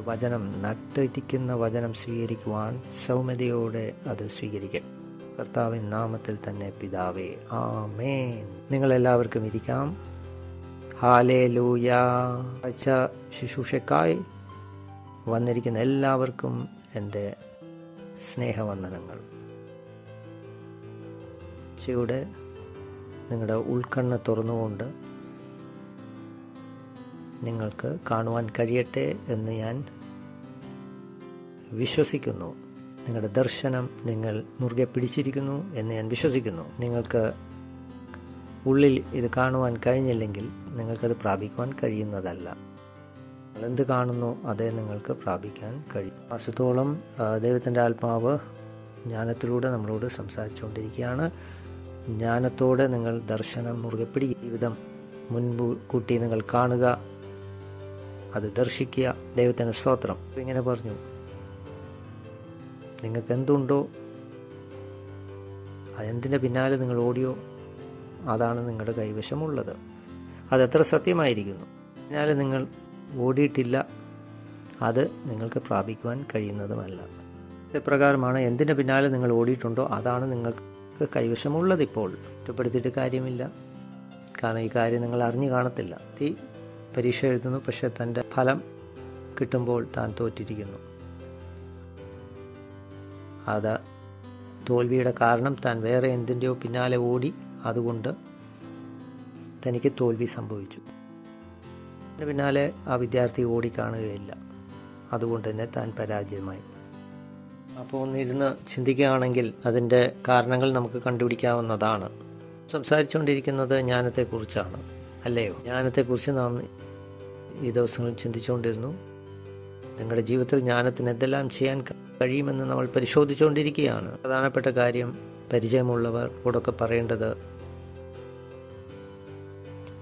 വചനം നട്ടിരിക്കുന്ന വചനം സ്വീകരിക്കുവാൻ സൗമ്യതയോടെ അത് സ്വീകരിക്കട്ടെ. കർത്താവിൻ നാമത്തിൽ തന്നെ പിതാവേ, ആമേൻ. നിങ്ങളെല്ലാവർക്കും ഇരിക്കാം. ഹല്ലേലൂയ. ശുശ്രൂഷയ്ക്കായി വന്നിരിക്കുന്ന എല്ലാവർക്കും എൻ്റെ സ്നേഹവന്ദനങ്ങൾ. ഉച്ചയുടെ നിങ്ങളുടെ ഉൾക്കണ്ണ് തുറന്നുകൊണ്ട് നിങ്ങൾക്ക് കാണുവാൻ കഴിയട്ടെ എന്ന് ഞാൻ വിശ്വസിക്കുന്നു. നിങ്ങളുടെ ദർശനം നിങ്ങൾ മുറുകെ പിടിച്ചിരിക്കുന്നു എന്ന് ഞാൻ വിശ്വസിക്കുന്നു. നിങ്ങൾക്ക് ഉള്ളിൽ ഇത് കാണുവാൻ കഴിഞ്ഞില്ലെങ്കിൽ നിങ്ങൾക്കത് പ്രാപിക്കുവാൻ കഴിയുന്നതല്ല. നിങ്ങൾ എന്ത് കാണുന്നു അതേ നിങ്ങൾക്ക് പ്രാപിക്കാൻ കഴിയും. മാസത്തോളം ദൈവത്തിൻ്റെ ആത്മാവ് ജ്ഞാനത്തിലൂടെ നമ്മളോട് സംസാരിച്ചുകൊണ്ടിരിക്കുകയാണ്. ജ്ഞാനത്തോടെ നിങ്ങൾ ദർശനം മുറുകെ പിടിക്കുക. ജീവിതം മുൻപ് കൂട്ടി നിങ്ങൾ കാണുക, അത് ദർശിക്കുക. ദൈവത്തിന് സ്തോത്രം. ഇങ്ങനെ പറഞ്ഞു, നിങ്ങൾക്ക് എന്തുണ്ടോ, അതെന്തിൻ്റെ പിന്നാലെ നിങ്ങൾ ഓടിയോ അതാണ് നിങ്ങളുടെ കൈവശമുള്ളത്. അതെത്ര സത്യമായിരിക്കുന്നു. പിന്നാലെ നിങ്ങൾ ഓടിയിട്ടില്ല, അത് നിങ്ങൾക്ക് പ്രാപിക്കുവാൻ കഴിയുന്നതുമല്ല. ഇപ്രകാരമാണ്, എന്തിൻ്റെ പിന്നാലെ നിങ്ങൾ ഓടിയിട്ടുണ്ടോ അതാണ് നിങ്ങൾക്ക് കൈവശമുള്ളത്. ഇപ്പോൾ കുറ്റപ്പെടുത്തിയിട്ട് കാര്യമില്ല, കാരണം ഈ കാര്യം നിങ്ങൾ അറിഞ്ഞു കാണത്തില്ല. പരീക്ഷ എഴുതുന്നു, പക്ഷെ തൻ്റെ ഫലം കിട്ടുമ്പോൾ താൻ തോറ്റിരിക്കുന്നു. അത് തോൽവിയുടെ കാരണം താൻ വേറെ എന്തിൻ്റെയോ പിന്നാലെ ഓടി, അതുകൊണ്ട് തനിക്ക് തോൽവി സംഭവിച്ചു. അതിന് പിന്നാലെ ആ വിദ്യാർത്ഥി ഓടിക്കാണുകയില്ല, അതുകൊണ്ട് തന്നെ താൻ പരാജയമായി. അപ്പോൾ ഒന്നിരുന്ന് ചിന്തിക്കുകയാണെങ്കിൽ അതിൻ്റെ കാരണങ്ങൾ നമുക്ക് കണ്ടുപിടിക്കാവുന്നതാണ്. സംസാരിച്ചുകൊണ്ടിരിക്കുന്നത് ജ്ഞാനത്തെക്കുറിച്ചാണ്, അല്ലയോ? ജ്ഞാനത്തെക്കുറിച്ച് നാം ഈ ദിവസങ്ങളിൽ ചിന്തിച്ചുകൊണ്ടിരുന്നു. നിങ്ങളുടെ ജീവിതത്തിൽ ജ്ഞാനത്തിന് എന്തെല്ലാം ചെയ്യാൻ കഴിയുമെന്ന് നമ്മൾ പരിശോധിച്ചുകൊണ്ടിരിക്കുകയാണ്. പ്രധാനപ്പെട്ട കാര്യം, പരിചയമുള്ളവരോടൊക്കെ പറയേണ്ടത്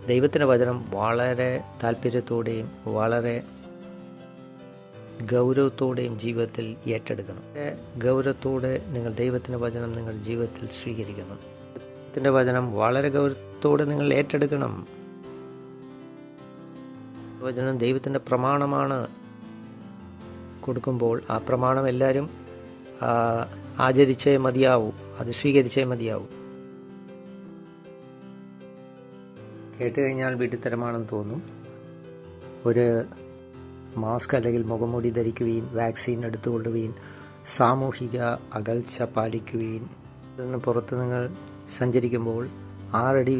ദൈവത്തിൻ്റെ വചനം വളരെ താല്പര്യത്തോടെയും വളരെ ഗൗരവത്തോടെയും ജീവിതത്തിൽ ഏറ്റെടുക്കണം. ഗൗരവത്തോടെ നിങ്ങൾ ദൈവത്തിൻ്റെ വചനം നിങ്ങളുടെ ജീവിതത്തിൽ സ്വീകരിക്കണം. ദൈവത്തിൻ്റെ വചനം വളരെ ഗൗരവത്തോടെ നിങ്ങൾ ഏറ്റെടുക്കണം. വചനം ദൈവത്തിൻ്റെ പ്രമാണമാണ്. കൊടുക്കുമ്പോൾ ആ പ്രമാണം എല്ലാവരും ആചരിച്ചേ മതിയാവൂ, അത് സ്വീകരിച്ചേ മതിയാവൂ. കേട്ട് കഴിഞ്ഞാൽ വിഡ്ഢിത്തരമാണെന്ന് തോന്നും. ഒരു മാസ്ക് അല്ലെങ്കിൽ മുഖംമൂടി ധരിക്കുവീൻ, വാക്സിൻ എടുത്തുകൊള്ളുവീൻ, സാമൂഹിക അകൽച്ച പാലിക്കുവീൻ. ഇതിന് പുറത്ത് നിങ്ങൾ സഞ്ചരിക്കുമ്പോൾ 6 അടി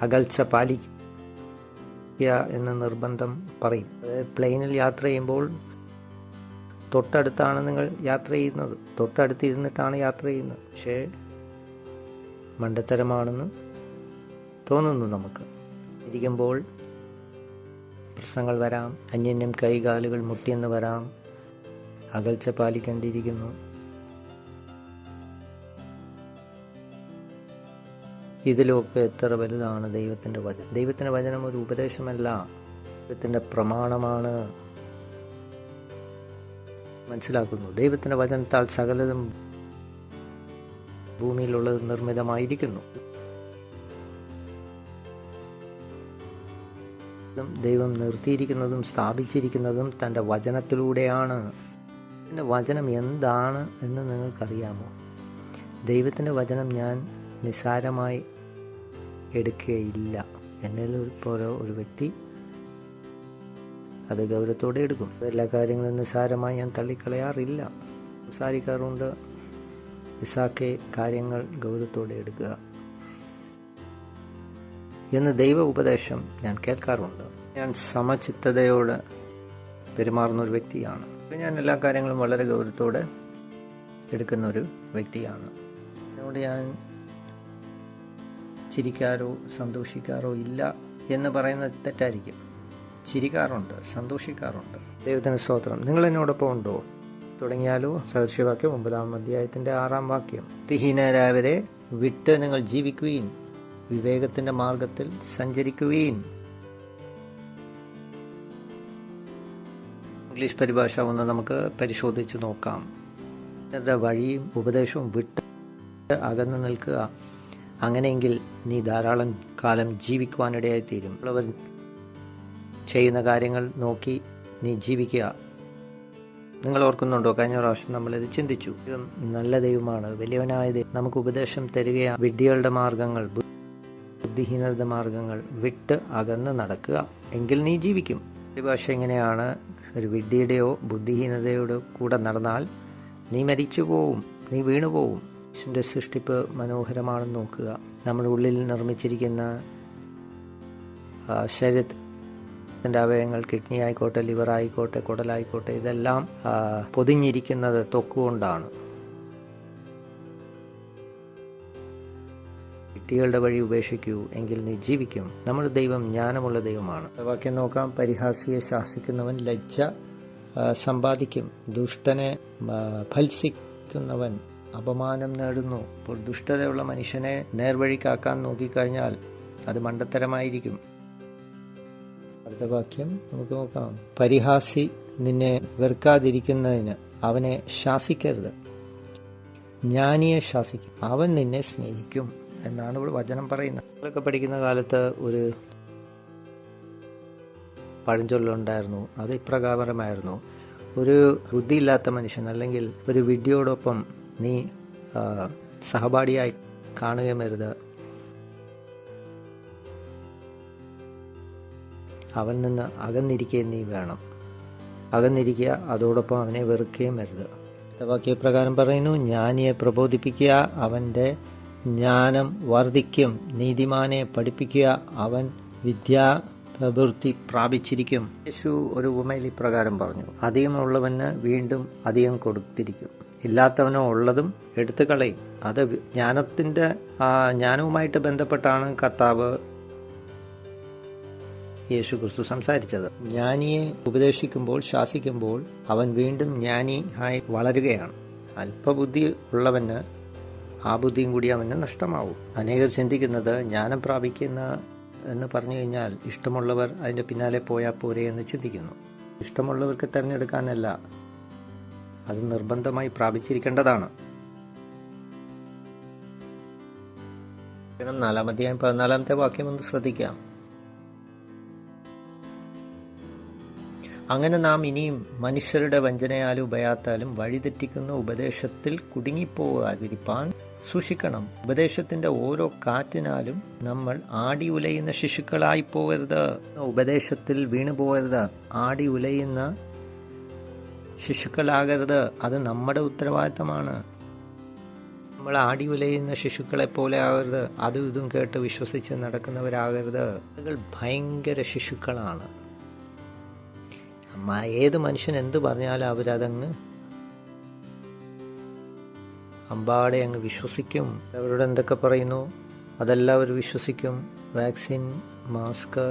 അകൽച്ച പാലിക്കുക എന്ന് നിർബന്ധം പറയും. അതായത് പ്ലെയിനിൽ യാത്ര ചെയ്യുമ്പോൾ തൊട്ടടുത്താണ് നിങ്ങൾ യാത്ര ചെയ്യുന്നത്, തൊട്ടടുത്തിരുന്നിട്ടാണ് യാത്ര ചെയ്യുന്നത്. പക്ഷേ മണ്ടത്തരമാണെന്ന് തോന്നുന്നു നമുക്ക്. ഇരിക്കുമ്പോൾ പ്രശ്നങ്ങൾ വരാം, അന്യന്യം കൈകാലുകൾ മുട്ടിയെന്ന് വരാം, അകൽച്ച പാലിക്കേണ്ടിയിരിക്കുന്നു. ഇതിലൊക്കെ എത്ര വലുതാണ് ദൈവത്തിൻ്റെ വചനം. ദൈവത്തിൻ്റെ വചനം ഒരു ഉപദേശമല്ല, ദൈവത്തിൻ്റെ പ്രമാണമാണ്. മനസ്സിലാക്കുന്നു. ദൈവത്തിൻ്റെ വചനത്താൽ സകലതും ഭൂമിയിലുള്ളത് നിർമ്മിതമായിരിക്കുന്നു. ദൈവം നിർത്തിയിരിക്കുന്നതും സ്ഥാപിച്ചിരിക്കുന്നതും തൻ്റെ വചനത്തിലൂടെയാണ്. ദൈവത്തിൻ്റെ വചനം എന്താണ് എന്ന് നിങ്ങൾക്കറിയാമോ? ദൈവത്തിൻ്റെ വചനം ഞാൻ നിസ്സാരമായി എടുക്കുകയില്ല. എന്നിൽ പോലെ ഒരു വ്യക്തി അത് ഗൗരവത്തോടെ എടുക്കും. എല്ലാ കാര്യങ്ങളും നിസ്സാരമായി ഞാൻ തള്ളിക്കളയാറില്ല, സംസാരിക്കാറുണ്ട്. ഇസാക്കെ കാര്യങ്ങൾ ഗൗരവത്തോടെ എടുക്കുക എന്ന് ദൈവ ഉപദേശം ഞാൻ കേൾക്കാറുണ്ട്. ഞാൻ സമചിത്തതയോടെ പെരുമാറുന്ന ഒരു വ്യക്തിയാണ്. ഞാൻ എല്ലാ കാര്യങ്ങളും വളരെ ഗൗരവത്തോടെ എടുക്കുന്ന ഒരു വ്യക്തിയാണ്. അതുകൊണ്ട് ഞാൻ ചിരിക്കാറോ സന്തോഷിക്കാറോ ഇല്ല എന്ന് പറയുന്നത് തെറ്റായിരിക്കും. ചിരിക്കാറുണ്ട്, സന്തോഷിക്കാറുണ്ട്. ദൈവത്തിന് സ്തോത്രം. നിങ്ങൾ എന്നോടൊപ്പം ഉണ്ടോ? തുടങ്ങിയാലോ? സദൃശ്യവാക്യം 9-ാം അധ്യായത്തിന്റെ 6-ാം വാക്യം. ബുദ്ധിഹീനരായവരെ വിട്ട് നിങ്ങൾ ജീവിക്കുവീൻ, വിവേകത്തിന്റെ മാർഗത്തിൽ സഞ്ചരിക്കുവീൻ. ഇംഗ്ലീഷ് പരിഭാഷ ഒന്ന് നമുക്ക് പരിശോധിച്ച് നോക്കാം. വഴിയും ഉപദേശവും വിട്ട് അകന്നു നിൽക്കുക. അങ്ങനെയെങ്കിൽ നീ ധാരാളം കാലം ജീവിക്കുവാനിടയായിത്തീരും. അവൻ ചെയ്യുന്ന കാര്യങ്ങൾ നോക്കി നീ ജീവിക്കുക. നിങ്ങൾ ഓർക്കുന്നുണ്ടോ? കഴിഞ്ഞ പ്രാവശ്യം നമ്മളിത് ചിന്തിച്ചു. നല്ല ദൈവമാണ്, വലിയവനായ ദൈവം നമുക്ക് ഉപദേശം തരികയാണ്. വിഡ്ഢികളുടെ മാർഗങ്ങൾ, ബുദ്ധിഹീനരുടെ മാർഗങ്ങൾ വിട്ട് അകന്ന് നടക്കുക, എങ്കിൽ നീ ജീവിക്കും. പരിഭാഷ എങ്ങനെയാണ്? ഒരു വിഡ്ഢിയുടെയോ ബുദ്ധിഹീനതയോടോ കൂടെ നടന്നാൽ നീ മരിച്ചു പോവും, നീ വീണുപോവും. യേശുവിന്റെ സൃഷ്ടിപ്പ് മനോഹരമാണെന്ന് നോക്കുക. നമ്മുടെ ഉള്ളിൽ നിർമ്മിച്ചിരിക്കുന്ന ശരീരത്തിന്റെ അവയവങ്ങൾ, കിഡ്നി ആയിക്കോട്ടെ, ലിവർ ആയിക്കോട്ടെ, കുടലായിക്കോട്ടെ, ഇതെല്ലാം പൊതിഞ്ഞിരിക്കുന്നത് ത്വക്കുകൊണ്ടാണ്. വിഡ്ഢികളുടെ വഴി ഉപേക്ഷിക്കൂ, എങ്കിൽ നീ ജീവിക്കും. നമ്മുടെ ദൈവം ജ്ഞാനമുള്ള ദൈവമാണ്. വാക്യം നോക്കാം. പരിഹാസിയെ ശാസിക്കുന്നവൻ ലജ്ജ സമ്പാദിക്കും, ദുഷ്ടനെ ഭത്സിക്കുന്നവൻ അപമാനം നേടുന്നു. ഇപ്പോൾ ദുഷ്ടതയുള്ള മനുഷ്യനെ നേർവഴിക്കാക്കാൻ നോക്കിക്കഴിഞ്ഞാൽ അത് മണ്ടത്തരമായിരിക്കും. അടുത്ത വാക്യം നമുക്ക് നോക്കാം. പരിഹാസി നിന്നെ വെറുക്കാതിരിക്കുന്നതിന് അവനെ ശാസിക്കരുത്, ജ്ഞാനിയെ ശാസിക്കും, അവൻ നിന്നെ സ്നേഹിക്കും എന്നാണ് ഇവിടെ വചനം പറയുന്നത്. നമ്മളൊക്കെ പഠിക്കുന്ന കാലത്ത് ഒരു പഴഞ്ചൊല്ലുണ്ടായിരുന്നു. അത് ഇപ്രകാരമായിരുന്നു: ഒരു ബുദ്ധിയില്ലാത്ത മനുഷ്യൻ അല്ലെങ്കിൽ ഒരു വിഡ്ഢിയോടൊപ്പം നീ സഹപാഠിയായി കാണുകയും അരുത്, അവൻ നിന്ന് അകന്നിരിക്കുകയും നീ വേണം. അകന്നിരിക്കുക, അതോടൊപ്പം അവനെ വെറുക്കുകയും അരുത്. വാക്യപ്രകാരം പറയുന്നു: ജ്ഞാനിയെ പ്രബോധിപ്പിക്കുക, അവൻ്റെ ജ്ഞാനം വർദ്ധിക്കും. നീതിമാനെ പഠിപ്പിക്കുക, അവൻ വിദ്യാഭിവൃദ്ധി പ്രാപിച്ചിരിക്കും. യേശു ഒരു ഉപമയിൽ ഇപ്രകാരം പറഞ്ഞു: അധികമുള്ളവന് വീണ്ടും അധികം കൊടുത്തിരിക്കും, ഇല്ലാത്തവനോ ഉള്ളതും എടുത്തു കളയും. അത് ജ്ഞാനവുമായിട്ട് ബന്ധപ്പെട്ടാണ് കർത്താവ് യേശു ക്രിസ്തു സംസാരിച്ചത്. ജ്ഞാനിയെ ഉപദേശിക്കുമ്പോൾ, ശാസിക്കുമ്പോൾ അവൻ വീണ്ടും ജ്ഞാനി ആയി വളരുകയാണ്. അല്പബുദ്ധി ഉള്ളവന് ആ ബുദ്ധിയും കൂടി അവന് നഷ്ടമാവും. അനേകർ ചിന്തിക്കുന്നത് ജ്ഞാനം പ്രാപിക്കുന്ന എന്ന് പറഞ്ഞു കഴിഞ്ഞാൽ ഇഷ്ടമുള്ളവർ അതിൻ്റെ പിന്നാലെ പോയാൽ പോരെ എന്ന് ചിന്തിക്കുന്നു. ഇഷ്ടമുള്ളവർക്ക് തിരഞ്ഞെടുക്കാനല്ല, അത് നിർബന്ധമായി പ്രാപിച്ചിരിക്കേണ്ടതാണ്. 4 അധ്യായം 14 വാക്യം ഒന്ന് ശ്രദ്ധിക്കാം. അങ്ങനെ നാം ഇനിയും മനുഷ്യരുടെ വഞ്ചനയാലും ഉപയാത്താലും വഴിതെറ്റിക്കുന്ന ഉപദേശത്തിൽ കുടുങ്ങിപ്പോകാതിരിപ്പാൻ സൂക്ഷിക്കണം. ഉപദേശത്തിന്റെ ഓരോ കാറ്റിനാലും നമ്മൾ ആടി ഉലയുന്ന ശിശുക്കളായി പോകരുത്. ഉപദേശത്തിൽ വീണു പോകരുത്. ആടി ഉലയുന്ന ശിശുക്കളാകരുത്. അത് നമ്മുടെ ഉത്തരവാദിത്തമാണ്. നമ്മൾ ആടി ഉലയുന്ന ശിശുക്കളെ പോലെ ആകരുത്. അതും ഇതും കേട്ട് വിശ്വസിച്ച് നടക്കുന്നവരാകരുത്. ആളുകൾ ഭയങ്കര ശിശുക്കളാണ്. ഏത് മനുഷ്യൻ എന്ത് പറഞ്ഞാലും അവരതങ്ങ് അമ്പാടെ അങ്ങ് വിശ്വസിക്കും. അവരോട് എന്തൊക്കെ പറയുന്നു അതെല്ലാം അവർ വിശ്വസിക്കും. വാക്സിൻ, മാസ്ക്,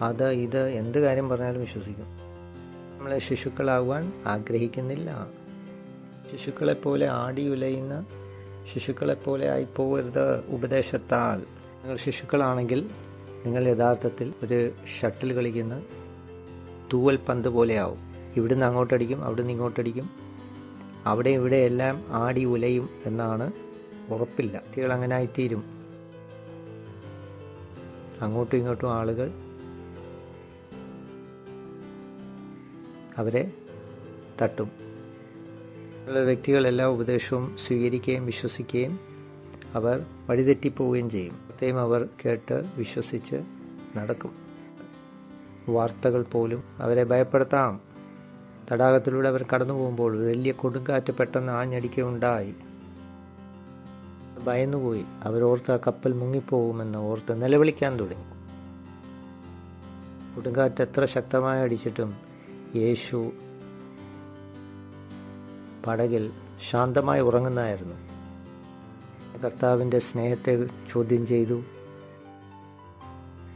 അത് ഇത് എന്ത് കാര്യം പറഞ്ഞാലും വിശ്വസിക്കും. നമ്മളെ ശിശുക്കളാകുവാൻ ആഗ്രഹിക്കുന്നില്ല. ശിശുക്കളെപ്പോലെ ആടി ഉലയുന്ന ശിശുക്കളെപ്പോലെ ആയി പോകരുത് ഉപദേശത്താൽ. നിങ്ങൾ ശിശുക്കളാണെങ്കിൽ നിങ്ങൾ യഥാർത്ഥത്തിൽ ഒരു ഷട്ടിൽ കളിക്കുന്ന തൂവൽ പന്ത് പോലെയാവും. ഇവിടുന്ന് അങ്ങോട്ടടിക്കും, അവിടുന്ന് ഇങ്ങോട്ടടിക്കും, അവിടെ ഇവിടെ എല്ലാം ആടി ഉലയും എന്നാണ് ഉറപ്പില്ല. കുട്ടികൾ അങ്ങനെ ആയിത്തീരും. അങ്ങോട്ടും ഇങ്ങോട്ടും ആളുകൾ അവരെ തട്ടും. വ്യക്തികൾ എല്ലാ ഉപദേശവും സ്വീകരിക്കുകയും വിശ്വസിക്കുകയും അവർ വഴിതെറ്റിപ്പോവുകയും ചെയ്യും. പ്രത്യേകം അവർ കേട്ട് വിശ്വസിച്ച് നടക്കും. വാർത്തകൾ പോലും അവരെ ഭയപ്പെടുത്താം. തടാകത്തിലൂടെ അവർ കടന്നു പോകുമ്പോൾ വലിയ കൊടുങ്കാറ്റ് പെട്ടെന്ന് ആഞ്ഞടിക്കുകയുണ്ടായി. ഭയന്നുപോയി. അവരോർത്ത് ആ കപ്പൽ മുങ്ങിപ്പോകുമെന്ന് ഓർത്ത് നിലവിളിക്കാൻ തുടങ്ങി. കൊടുങ്കാറ്റ് എത്ര ശക്തമായി അടിച്ചിട്ടും യേശു പടകിൽ ശാന്തമായി ഉറങ്ങുന്നതായിരുന്നു. കർത്താവിൻ്റെ സ്നേഹത്തെ ചോദ്യം ചെയ്തു,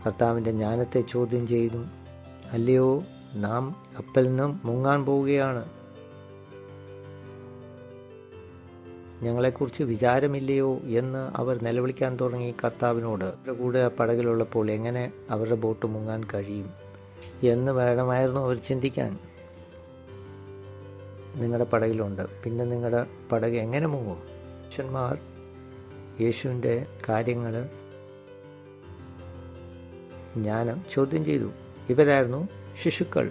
കർത്താവിൻ്റെ ജ്ഞാനത്തെ ചോദ്യം ചെയ്തു. അല്ലയോ, നാം കപ്പലിൽ നിന്നും മുങ്ങാൻ പോവുകയാണ്, ഞങ്ങളെക്കുറിച്ച് വിചാരമില്ലയോ എന്ന് അവർ നിലവിളിക്കാൻ തുടങ്ങി കർത്താവിനോട്. അവരുടെ കൂടെ പടകിലുള്ളപ്പോൾ എങ്ങനെ അവരുടെ ബോട്ട് മുങ്ങാൻ കഴിയും എന്ന് വേണമായിരുന്നു അവർ ചിന്തിക്കാൻ. നിങ്ങളുടെ പടകിലുണ്ട്, പിന്നെ നിങ്ങളുടെ പടക് എങ്ങനെ മുങ്ങും? ശിഷ്യന്മാർ യേശുവിൻ്റെ കാര്യങ്ങൾ ജ്ഞാനം ചോദ്യം ചെയ്തു. ഇവരായിരുന്നു ശിശുക്കൾ.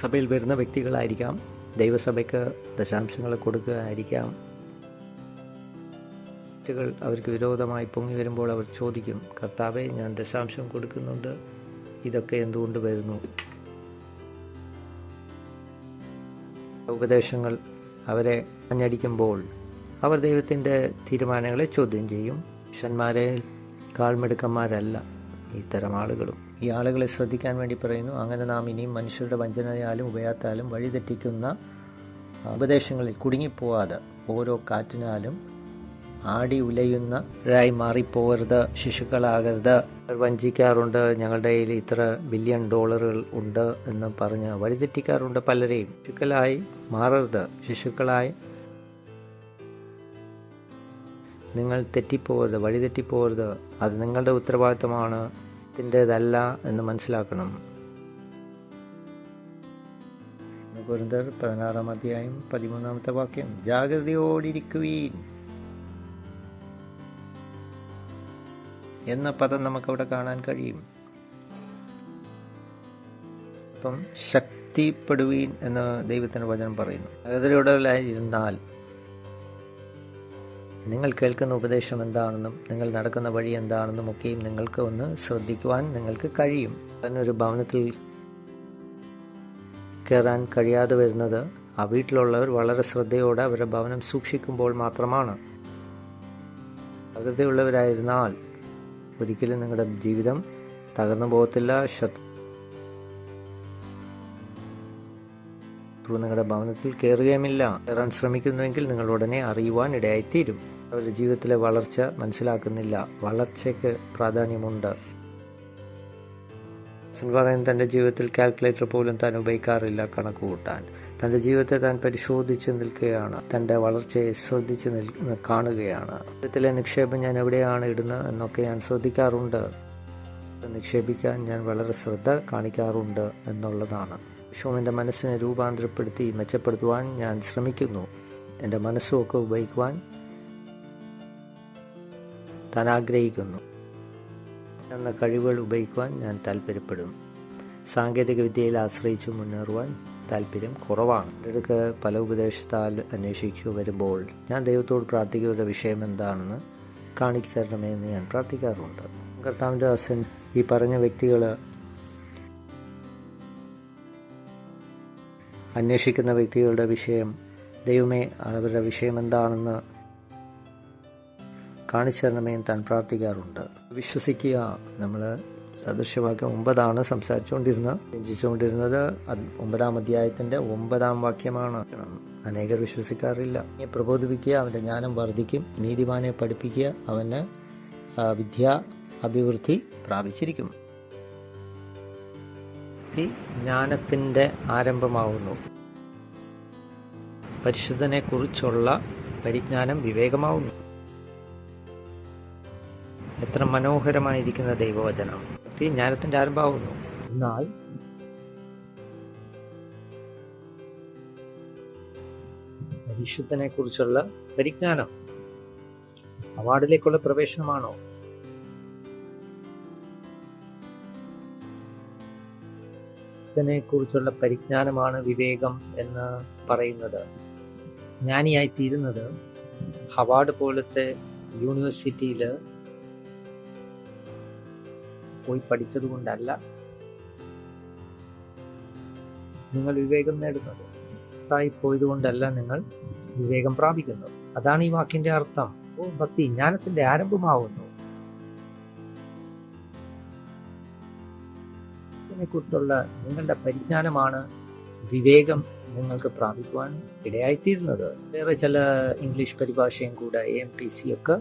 സഭയിൽ വരുന്ന വ്യക്തികളായിരിക്കാം, ദൈവസഭയ്ക്ക് ദശാംശങ്ങൾ കൊടുക്കുകയായിരിക്കാം. കുട്ടികൾ അവർക്ക് വിരോധമായി പൊങ്ങി വരുമ്പോൾ അവർ ചോദിക്കും, കർത്താവേ, ഞാൻ ദശാംശം കൊടുക്കുന്നുണ്ട്, ഇതൊക്കെ എന്തുകൊണ്ട് വരുന്നു? ഉപദേശങ്ങൾ അവരെ അഞ്ഞടിക്കുമ്പോൾ അവർ ദൈവത്തിൻ്റെ തീരുമാനങ്ങളെ ചോദ്യം ചെയ്യും. ശിഷ്യന്മാരെ കാൽമെടുക്കന്മാരല്ല ഇത്തരം ആളുകളും. ഈ ആളുകളെ ശ്രദ്ധിക്കാൻ വേണ്ടി പറയുന്നു. അങ്ങനെ നാം ഇനിയും മനുഷ്യരുടെ വഞ്ചനയാലും ഉപയാത്താലും വഴിതെറ്റിക്കുന്ന ഉപദേശങ്ങളിൽ കുടുങ്ങിപ്പോവാതെ ഓരോ കാറ്റിനാലും ആടി ഉലയുന്നവരായി മാറിപ്പോകരുത്, ശിശുക്കളാകരുത്. വഞ്ചിക്കാറുണ്ട്, ഞങ്ങളുടെ കയ്യിൽ ഇത്ര ബില്യൺ ഡോളറുകൾ ഉണ്ട് എന്ന് പറഞ്ഞ് വഴിതെറ്റിക്കാറുണ്ട് പലരെയും. ശിശുക്കളായി മാറരുത്. ശിശുക്കളായി നിങ്ങൾ തെറ്റിപ്പോകരുത്, വഴിതെറ്റിപ്പോകരുത്. അത് നിങ്ങളുടെ ഉത്തരവാദിത്തമാണ്, ത്തിൻ്റെതല്ല എന്ന് മനസ്സിലാക്കണം. കൊരിന്ത്യർ 16 അധ്യായം 13 വാക്യം, ജാഗ്രതയോടിരിക്കുവീൻ എന്ന പദം നമുക്കവിടെ കാണാൻ കഴിയും. അപ്പം ശക്തിപ്പെടുവീൻ എന്ന് ദൈവത്തിൻ്റെ വചനം പറയുന്നു. ജാഗ്രതയോടെയിരുന്നാൽ നിങ്ങൾ കേൾക്കുന്ന ഉപദേശം എന്താണെന്നും നിങ്ങൾ നടക്കുന്ന വഴി എന്താണെന്നും ഒക്കെയും നിങ്ങൾക്ക് ഒന്ന് ശ്രദ്ധിക്കുവാൻ നിങ്ങൾക്ക് കഴിയും. അതിനൊരു ഭവനത്തിൽ കയറാൻ കഴിയാതെ വരുന്നത് ആ വീട്ടിലുള്ളവർ വളരെ ശ്രദ്ധയോടെ അവരുടെ ഭവനം സൂക്ഷിക്കുമ്പോൾ മാത്രമാണ്. ജാഗ്രതയുള്ളവരായിരുന്നാൽ ഒരിക്കലും നിങ്ങളുടെ ജീവിതം തകർന്നു പോകത്തില്ല. നിങ്ങളുടെ ഭവനത്തിൽ കയറുകയുമില്ല. കയറാൻ ശ്രമിക്കുന്നുവെങ്കിൽ നിങ്ങൾ ഉടനെ അറിയുവാൻ ഇടയായിത്തീരും. അവരുടെ ജീവിതത്തിലെ വളർച്ച മനസ്സിലാക്കുന്നില്ല. വളർച്ചയ്ക്ക് പ്രാധാന്യമുണ്ട്. പറയുന്നത് തൻ്റെ ജീവിതത്തിൽ കാൽക്കുലേറ്റർ പോലും താൻ ഉപയോഗിക്കാറില്ല കണക്ക് കൂട്ടാൻ. തൻ്റെ ജീവിതത്തെ താൻ പരിശോധിച്ച് നിൽക്കുകയാണ്. തൻ്റെ വളർച്ചയെ ശ്രദ്ധിച്ച് കാണുകയാണ്. ജീവിതത്തിലെ നിക്ഷേപം ഞാൻ എവിടെയാണ് ഇടുന്നത് എന്നൊക്കെ ഞാൻ ശ്രദ്ധിക്കാറുണ്ട്. നിക്ഷേപിക്കാൻ ഞാൻ വളരെ ശ്രദ്ധ കാണിക്കാറുണ്ട് എന്നുള്ളതാണ്. വിശ്വം എൻ്റെ മനസ്സിനെ രൂപാന്തരപ്പെടുത്തി മെച്ചപ്പെടുത്തുവാൻ ഞാൻ ശ്രമിക്കുന്നു. എൻ്റെ മനസ്സുമൊക്കെ ഉപയോഗിക്കുവാൻ താൻ ആഗ്രഹിക്കുന്നു. എന്ന കഴിവുകൾ ഉപയോഗിക്കുവാൻ ഞാൻ താല്പര്യപ്പെടുന്നു. സാങ്കേതിക വിദ്യയിൽ ആശ്രയിച്ച് മുന്നേറുവാൻ താല്പര്യം കുറവാണ്. എൻ്റെ അടുക്ക് പല ഉപദേശത്താൽ അന്വേഷിച്ചു വരുമ്പോൾ ഞാൻ ദൈവത്തോട് പ്രാർത്ഥിക്കുകയുടെ വിഷയം എന്താണെന്ന് കാണിച്ചു തരണമേ എന്ന് ഞാൻ പ്രാർത്ഥിക്കാറുണ്ട്. കർത്താവിൻ്റെ ദാസൻ ഈ പറഞ്ഞ വ്യക്തികൾ അന്വേഷിക്കുന്ന വ്യക്തികളുടെ വിഷയം, ദൈവമേ അവരുടെ വിഷയം എന്താണെന്ന് കാണിച്ചു തരണമേ എന്ന് താൻ പ്രാർത്ഥിക്കാറുണ്ട്. വിശ്വസിക്കുക. നമ്മൾ സദൃശ്യവാക്യം 9 സംസാരിച്ചുകൊണ്ടിരുന്നത്, ചിന്തിച്ചുകൊണ്ടിരുന്നത് 9 അധ്യായത്തിൻ്റെ 9 വാക്യമാണ്. അനേകർ വിശ്വസിക്കാറില്ല. പ്രബോധിപ്പിക്കുക, അവൻ്റെ ജ്ഞാനം വർദ്ധിക്കും. നീതിമാനെ പഠിപ്പിക്കുക, അവന് വിദ്യ അഭിവൃദ്ധി പ്രാപിച്ചിരിക്കും. ജ്ഞാനത്തിൻ്റെ ആരംഭമാവുന്നു. പരിശുദ്ധനെ കുറിച്ചുള്ള പരിജ്ഞാനം വിവേകമാവുന്നു. എത്ര മനോഹരമായിരിക്കുന്ന ദൈവവചനം! ജ്ഞാനത്തിന്റെ ആരംഭമാവുന്നു. എന്നാൽ പരിശുദ്ധനെ കുറിച്ചുള്ള പരിജ്ഞാനം അവാർഡിലേക്കുള്ള പ്രവേശനമാണോ? പരിശുദ്ധനെ കുറിച്ചുള്ള പരിജ്ഞാനമാണ് വിവേകം എന്ന് പറയുന്നത്. ജ്ഞാനിയായി തീരുന്നത് ഹവാർഡ് പോലത്തെ യൂണിവേഴ്സിറ്റിയിൽ പോയി പഠിച്ചത് കൊണ്ടല്ല നിങ്ങൾ വിവേകം നേടുന്നത്. പോയത് കൊണ്ടല്ല നിങ്ങൾ വിവേകം പ്രാപിക്കുന്നത്. അതാണ് ഈ വാക്കിന്റെ അർത്ഥം. ഭക്തി ജ്ഞാനത്തിന്റെ ആരംഭമാവുന്നു. ഇതിനെക്കുറിച്ചുള്ള നിങ്ങളുടെ പരിജ്ഞാനമാണ് വിവേകം നിങ്ങൾക്ക് പ്രാപിക്കുവാൻ ഇടയായിത്തീരുന്നത്. വേറെ ചില ഇംഗ്ലീഷ് പരിഭാഷയും കൂടെ AMPC ഒക്കെ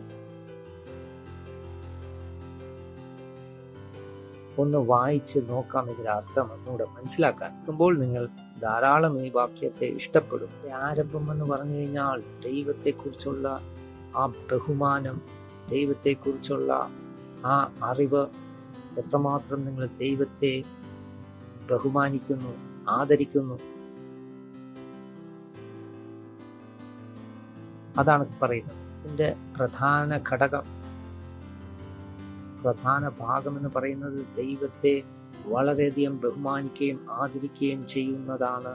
ഒന്ന് വായിച്ച് നോക്കാം. ഇതിന്റെ അർത്ഥം ഒന്നുകൂടെ മനസ്സിലാക്കാൻ നോക്കുമ്പോൾ നിങ്ങൾ ധാരാളം ഈ വാക്യത്തെ ഇഷ്ടപ്പെടും. ആരംഭം എന്ന് പറഞ്ഞു കഴിഞ്ഞാൽ ദൈവത്തെക്കുറിച്ചുള്ള ആ ബഹുമാനം, ദൈവത്തെക്കുറിച്ചുള്ള ആ അറിവ്, എത്രമാത്രം നിങ്ങൾ ദൈവത്തെ ബഹുമാനിക്കുന്നു, ആദരിക്കുന്നു, അതാണ് പറയുന്നത്. ഇതിന്റെ പ്രധാന ഘടകം, പ്രധാന ഭാഗം എന്ന് പറയുന്നത് ദൈവത്തെ വളരെയധികം ബഹുമാനിക്കുകയും ആദരിക്കുകയും ചെയ്യുന്നതാണ്.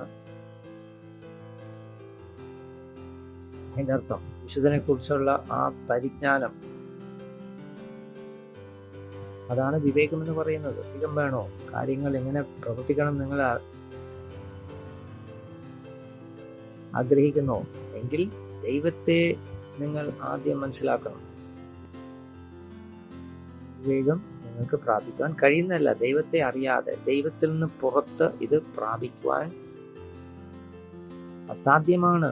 അതിന്റെ അർത്ഥം വിശുദ്ധനെ കുറിച്ചുള്ള ആ പരിജ്ഞാനം, അതാണ് വിവേകം എന്ന് പറയുന്നത്. വിവേകം വേണോ? കാര്യങ്ങൾ എങ്ങനെ പ്രവർത്തിക്കണം നിങ്ങൾ ആഗ്രഹിക്കുന്നോ എങ്കിൽ ദൈവത്തെ നിങ്ങൾ ആദ്യം മനസ്സിലാക്കണം. വിവേകം നിങ്ങൾക്ക് പ്രാപിക്കുവാൻ കഴിയുന്നതല്ല. ദൈവത്തെ അറിയാതെ, ദൈവത്തിൽ നിന്ന് പുറത്ത് ഇത് പ്രാപിക്കുവാൻ അസാധ്യമാണ്.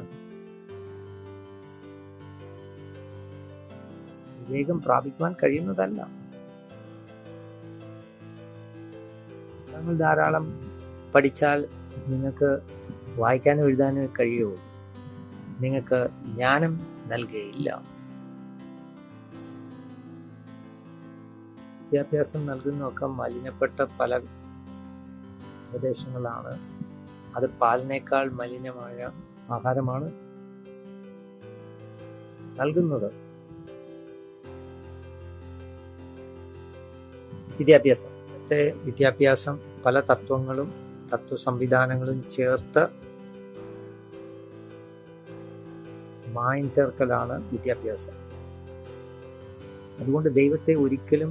വിവേകം പ്രാപിക്കുവാൻ കഴിയുന്നതല്ല. നിങ്ങൾ ധാരാളം പഠിച്ചാൽ നിങ്ങൾക്ക് വായിക്കാനും എഴുതാനും കഴിയുമോ? നിങ്ങൾക്ക് ജ്ഞാനം നൽകുകയില്ല. വിദ്യാഭ്യാസം നൽകുന്നതൊക്കെ മലിനപ്പെട്ട പല ഉപദേശങ്ങളാണ്. അത് പാലിനേക്കാൾ മലിനമായ ആഹാരമാണ് നൽകുന്നത്. വിദ്യാഭ്യാസം പല തത്വങ്ങളും തത്വ സംവിധാനങ്ങളും ചേർത്ത് മായം ചേർക്കലാണ് വിദ്യാഭ്യാസം. അതുകൊണ്ട് ദൈവത്തെ ഒരിക്കലും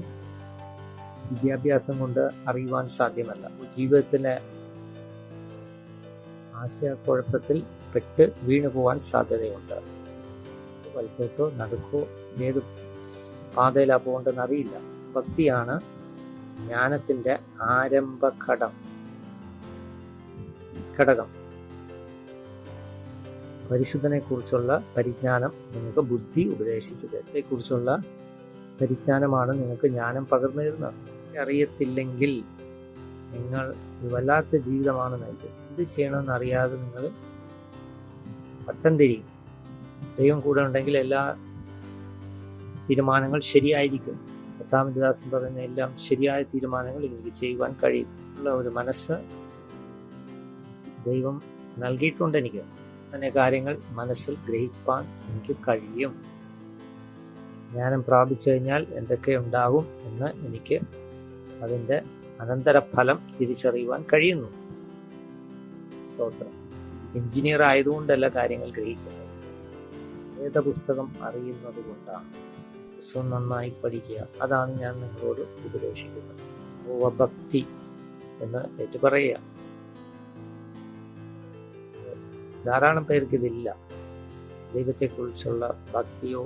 വിദ്യാഭ്യാസം കൊണ്ട് അറിയുവാൻ സാധ്യമല്ല. ജീവിതത്തിലെ ആശയക്കുഴപ്പത്തിൽ പെട്ട് വീണു പോവാൻ സാധ്യതയുണ്ട്. വലത്തോട്ടോ നടുക്കോ ഏത് പാതയിലാ പോകേണ്ടെന്ന് അറിയില്ല. ഭക്തിയാണ് ജ്ഞാനത്തിന്റെ ആരംഭ ഘടകം. പരിശുദ്ധനെ കുറിച്ചുള്ള പരിജ്ഞാനം നിങ്ങൾക്ക് ബുദ്ധി ഉപദേശിച്ചത് കുറിച്ചുള്ള പരിജ്ഞാനമാണ് നിങ്ങൾക്ക് ജ്ഞാനം പകർന്നു തരുന്നത്. അറിയത്തില്ലെങ്കിൽ നിങ്ങൾ വല്ലാത്ത ജീവിതമാണ് നയിക്കുന്നത്. എന്ത് ചെയ്യണമെന്ന് അറിയാതെ നിങ്ങൾ പട്ടം തിരിയും. ദൈവം കൂടെ ഉണ്ടെങ്കിൽ എല്ലാ തീരുമാനങ്ങൾ ശരിയായിരിക്കും. ദാസൻ പറയുന്ന എല്ലാം ശരിയായ തീരുമാനങ്ങൾ എനിക്ക് ചെയ്യുവാൻ കഴിയും ഉള്ള ഒരു മനസ്സ് ദൈവം നൽകിയിട്ടുണ്ട്. എനിക്ക് അങ്ങനെ കാര്യങ്ങൾ മനസ്സിൽ ഗ്രഹിക്കാൻ എനിക്ക് കഴിയും. ജ്ഞാനം പ്രാപിച്ചു കഴിഞ്ഞാൽ എന്തൊക്കെ ഉണ്ടാകും എന്ന് എനിക്ക് അതിൻ്റെ അനന്തരഫലം തിരിച്ചറിയുവാൻ കഴിയുന്നു. സ്തോത്രം. എഞ്ചിനീയർ ആയതുകൊണ്ടല്ല കാര്യങ്ങൾ ഗ്രഹിക്കുന്നത്, വേദപുസ്തകം അറിയുന്നത് കൊണ്ടാണ്. പുസ്തകം നന്നായി പഠിക്കുക, അതാണ് ഞാൻ നിങ്ങളോട് ഉപദേശിക്കുന്നത്. ഭക്തി എന്ന് ഏറ്റു പറയുക. ധാരാളം പേർക്ക് ഇതില്ല. ദൈവത്തെക്കുറിച്ചുള്ള ഭക്തിയോ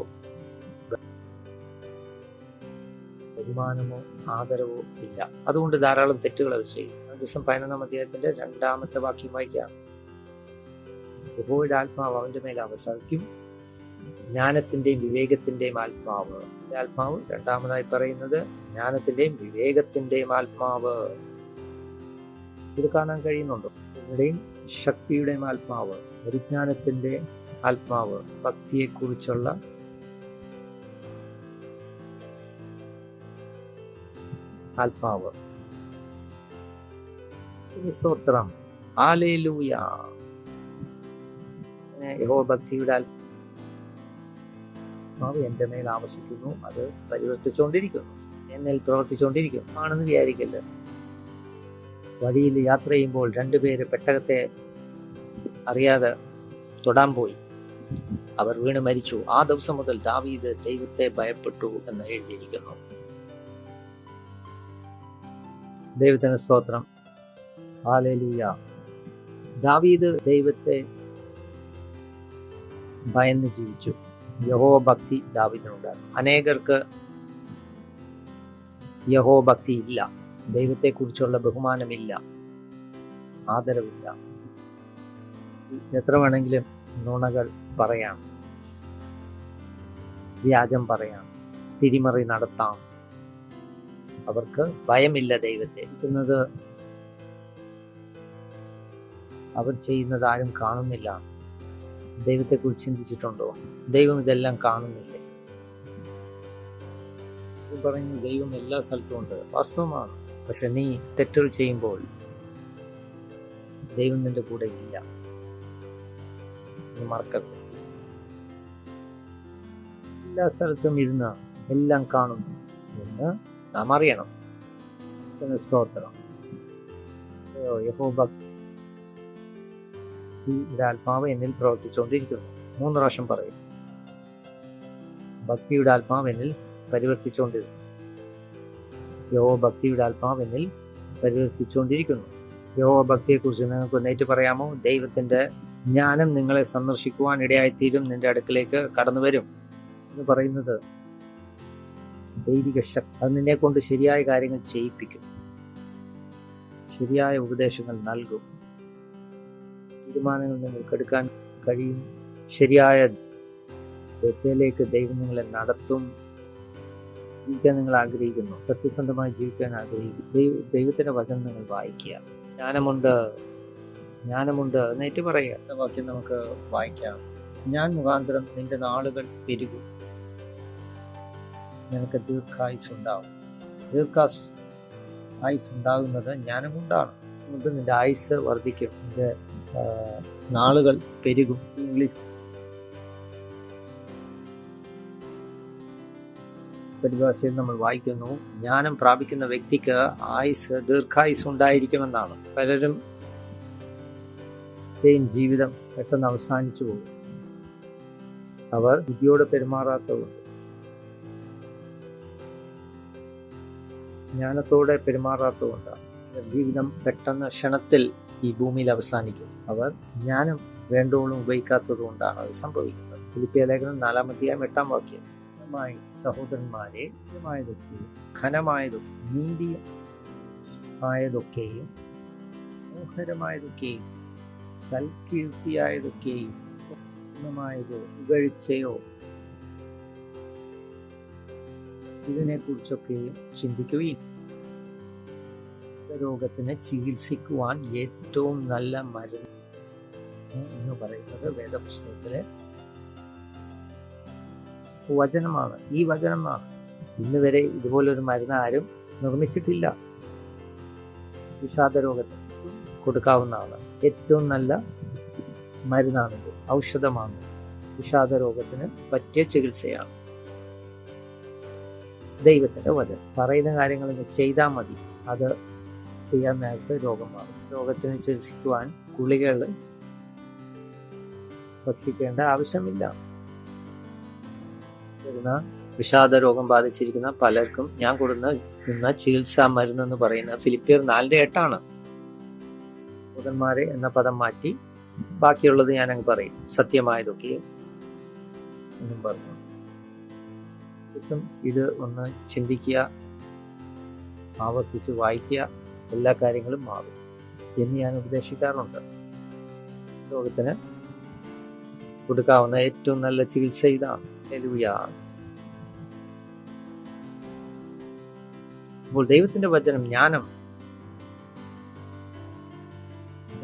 ബഹുമാനമോ ആദരവോ ഇല്ല. അതുകൊണ്ട് ധാരാളം തെറ്റുകൾ അവർ ചെയ്യും. ദിവസം 11-ാം അധ്യായത്തിന്റെ 2-ാമത്തെ വാക്യം വായിക്കാം. യഹോവയുടെ ആത്മാവ് അവന്റെ മേൽ അവസാനിക്കും, ജ്ഞാനത്തിന്റെയും വിവേകത്തിന്റെയും ആത്മാവ്. ആത്മാവ് രണ്ടാമതായി പറയുന്നത് ജ്ഞാനത്തിന്റെയും വിവേകത്തിന്റെയും ആത്മാവ്. ഇത് കാണാൻ കഴിയുന്നുണ്ടോ? ഇവിടെയും ശക്തിയുടെയും ആത്മാവ്, പരിജ്ഞാനത്തിന്റെ ആത്മാവ്, ഭക്തിയെക്കുറിച്ചുള്ള ആത്മാവ്. സ്തോത്രം. ഹല്ലേലൂയ. യഹോവ ഭക്തിയുടെ ആത്മാവ് എന്റെ മേൽ ആവസിക്കുന്നു, അത് പരിവർത്തിച്ചുകൊണ്ടിരിക്കുന്നു, എന്നിൽ പ്രവർത്തിച്ചുകൊണ്ടിരിക്കുന്നു ആണെന്ന് വിചാരിക്കില്ല. വഴിയിൽ യാത്ര ചെയ്യുമ്പോൾ 2 പേര് പെട്ടകത്തെ അറിയാതെ തൊടാൻ പോയി, അവർ വീണ് മരിച്ചു. ആ ദിവസം മുതൽ ദാവീദ് ദൈവത്തെ ഭയപ്പെട്ടു എന്ന് എഴുതിയിരിക്കുന്നു. ദൈവത്തിന് സ്തോത്രം. ഹല്ലേലൂയ. ദാവീദ് ദൈവത്തെ ഭയന്ന് ജീവിച്ചു. യഹോവ ഭക്തി ദാവീദിനുണ്ടായിരുന്നു. അനേകർക്ക് യഹോവ ഭക്തി ഇല്ല, ദൈവത്തെക്കുറിച്ചുള്ള ബഹുമാനമില്ല, ആദരവില്ല. എത്ര വേണമെങ്കിലും നുണകൾ പറയാം, വ്യാജം പറയാം, തിരിമറി നടത്താം. അവർക്ക് ഭയമില്ല ദൈവത്തെ. ഇരിക്കുന്നത് അവർ ചെയ്യുന്നത് ആരും കാണുന്നില്ല. ദൈവത്തെക്കുറിച്ച് ചിന്തിച്ചിട്ടുണ്ടോ? ദൈവം ഇതെല്ലാം കാണുന്നില്ലേ? പറയുന്നു ദൈവം എല്ലാ സ്ഥലത്തും ഉണ്ട്. വാസ്തവമാണ്. പക്ഷെ നീ തെറ്റുകൾ ചെയ്യുമ്പോൾ ദൈവം നിന്റെ കൂടെ ഇല്ല. നീ മറക്കരുത്. എല്ലാ സ്ഥലത്തും ഇരുന്ന് എല്ലാം കാണുന്നു എന്ന് നാം അറിയണം. സ്തോത്രം. യഹോവ ഭക്തിയുടെ ആത്മാവ് എന്നിൽ പ്രവർത്തിച്ചുകൊണ്ടിരിക്കുന്നു. 3 പ്രാവശ്യം പറയും. ഭക്തിയുടെ ആത്മാവ് എന്നിൽ പരിവർത്തിച്ചുകൊണ്ടിരുന്നു. യഹോവ ഭക്തിയുടെ ആത്മാവ് എന്നിൽ പരിവർത്തിച്ചുകൊണ്ടിരിക്കുന്നു. യഹോവ ഭക്തിയെക്കുറിച്ച് നിങ്ങൾക്ക് ഒന്നേറ്റ് പറയാമോ? ദൈവത്തിന്റെ ജ്ഞാനം നിങ്ങളെ സന്ദർശിക്കുവാൻ ഇടയായിത്തീരും, നിന്റെ അടുക്കിലേക്ക് കടന്നു വരും എന്ന് പറയുന്നത് ദൈവിക ശക്തി. അത് നിന്നെ കൊണ്ട് ശരിയായ കാര്യങ്ങൾ ചെയ്യിപ്പിക്കും, ശരിയായ ഉപദേശങ്ങൾ നൽകും, തീരുമാനങ്ങൾ നിങ്ങൾക്ക് എടുക്കാൻ കഴിയും, ശരിയായ ദിശയിലേക്ക് ദൈവം നിങ്ങളെ നടത്തും. ജീവിക്കാൻ നിങ്ങൾ ആഗ്രഹിക്കുന്നു, സത്യസന്ധമായി ജീവിക്കാൻ ആഗ്രഹിക്കുന്നു, ദൈവത്തിന്റെ വചനം നിങ്ങൾ വായിക്കുക. ജ്ഞാനമുണ്ട് എന്നേറ്റ് പറയുക. വാക്യം നമുക്ക് വായിക്കാം. ഞാൻ മുഖാന്തരം നിന്റെ നാളുകൾ പെരുകും, നിനക്ക് ദീർഘായുസ്സുണ്ടാവും. ദീർഘായുസ്സുണ്ടാകുന്നത് ജ്ഞാനം കൊണ്ടാണ്. അതുകൊണ്ട് നിന്റെ ആയുസ് വർദ്ധിക്കും, നിന്റെ നാളുകൾ പെരുകും. ഇംഗ്ലീഷ് പരിഭാഷയിൽ നമ്മൾ വായിക്കുന്നു, ജ്ഞാനം പ്രാപിക്കുന്ന വ്യക്തിക്ക് ആയുസ് ദീർഘായുസ് ഉണ്ടായിരിക്കുമെന്നാണ്. പലരും ജീവിതം പെട്ടെന്ന് അവസാനിച്ചു പോകും, അവർ ബുദ്ധിയോടെ പെരുമാറാത്തതുകൊണ്ട്, ജ്ഞാനത്തോടെ പെരുമാറാത്തതുകൊണ്ടാണ്. ജീവിതം പെട്ടെന്ന് ക്ഷണത്തിൽ ഈ ഭൂമിയിൽ അവസാനിക്കും. അവർ ജ്ഞാനം വേണ്ടോളം ഉപയോഗിക്കാത്തത് കൊണ്ടാണ് അത് സംഭവിക്കുന്നത്. ഫിലിപ്പിയ ലേഖനം 4-ാം അധ്യായം 8-ാം വാക്യം. സഹോദരന്മാരെ, ഘനമായതും നീതിയായതൊക്കെയും മോഹരമായതൊക്കെയും സൽകീർത്തിയായതൊക്കെയും പൂർണ്ണമായതോ പുകഴ്ചയോ ഇതിനെക്കുറിച്ചൊക്കെയും ചിന്തിക്കുകയും രോഗത്തിന് ചികിത്സിക്കുവാൻ ഏറ്റവും നല്ല മരുന്ന് എന്ന് പറയുന്നത് വേദപുസ്തകത്തിലെ വചനമാണ്. ഈ വചനമാണ്. ഇന്ന് വരെ ഇതുപോലൊരു മരുന്ന് ആരും നിർമ്മിച്ചിട്ടില്ല. വിഷാദരോഗത്തിന് കൊടുക്കാവുന്നതാണ്. ഏറ്റവും നല്ല മരുന്നാണിത്, ഔഷധമാണ്. വിഷാദരോഗത്തിന് പറ്റിയ ചികിത്സയാണ് ദൈവത്തിന്റെ വചനം. പറയുന്ന കാര്യങ്ങൾ ചെയ്താൽ മതി. അത് ചെയ്യാൻ നേരത്തെ രോഗം മാറും. രോഗത്തിന് ചികിത്സിക്കുവാൻ ഗുളികകൾ ഭക്ഷിക്കേണ്ട ആവശ്യമില്ല. വിഷാദ രോഗം ബാധിച്ചിരിക്കുന്ന പലർക്കും ഞാൻ കൊടുക്കുന്ന ചികിത്സാ മരുന്നെന്ന് പറയുന്ന ഫിലിപ്പിയർ 4:8 ദൂതന്മാരെ എന്ന പദം മാറ്റി ബാക്കിയുള്ളത് ഞാൻ അങ്ങ് പറയും. സത്യമായതൊക്കെ എന്നും പറഞ്ഞു. ഇത് ഒന്ന് ചിന്തിക്കുക, ആവർത്തിച്ച് വായിക്കുക, എല്ലാ കാര്യങ്ങളും മാറും എന്ന് ഞാൻ ഉപദേശിക്കാറുണ്ട്. രോഗത്തിന് കൊടുക്കാവുന്ന ഏറ്റവും നല്ല ചികിത്സ ഇതാണ്. ഹല്ലേലൂയ. അപ്പോൾ ദൈവത്തിന്റെ വചനം ജ്ഞാനം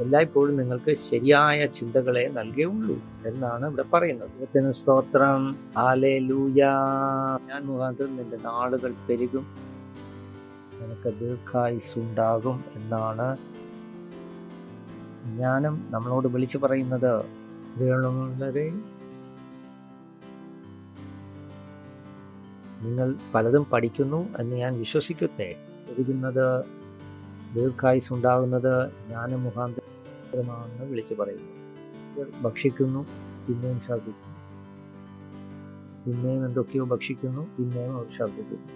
എല്ലായ്പ്പോഴും നിങ്ങൾക്ക് ശരിയായ ചിന്തകളെ നൽകുകയുള്ളൂ എന്നാണ് ഇവിടെ പറയുന്നത്. ദൈവത്തിന് സ്തോത്രം. ഹല്ലേലൂയ. ഞാൻ മുഖാന്തരം നിന്റെ നാളുകൾ പെരുകും, നിനക്ക് ദീർഘായുസ്സുണ്ടാകും എന്നാണ് ജ്ഞാനം നമ്മളോട് വിളിച്ചു പറയുന്നത്. പ്രിയമുള്ളവരെ, നിങ്ങൾ പലതും പഠിക്കുന്നു എന്ന് ഞാൻ വിശ്വസിക്കട്ടെ. പെരുകുന്നത്, ദീർഘായുസ്സുണ്ടാകുന്നത് ജ്ഞാനം മുഖാന്തരമാണെന്ന് വിളിച്ചു പറയുന്നു. ഭക്ഷിക്കുന്നു, പിന്നെയും ഛർദ്ദിക്കുന്നു, പിന്നെയും എന്തൊക്കെയോ ഭക്ഷിക്കുന്നു, പിന്നെയും അവർ ഛർദ്ദിക്കുന്നു.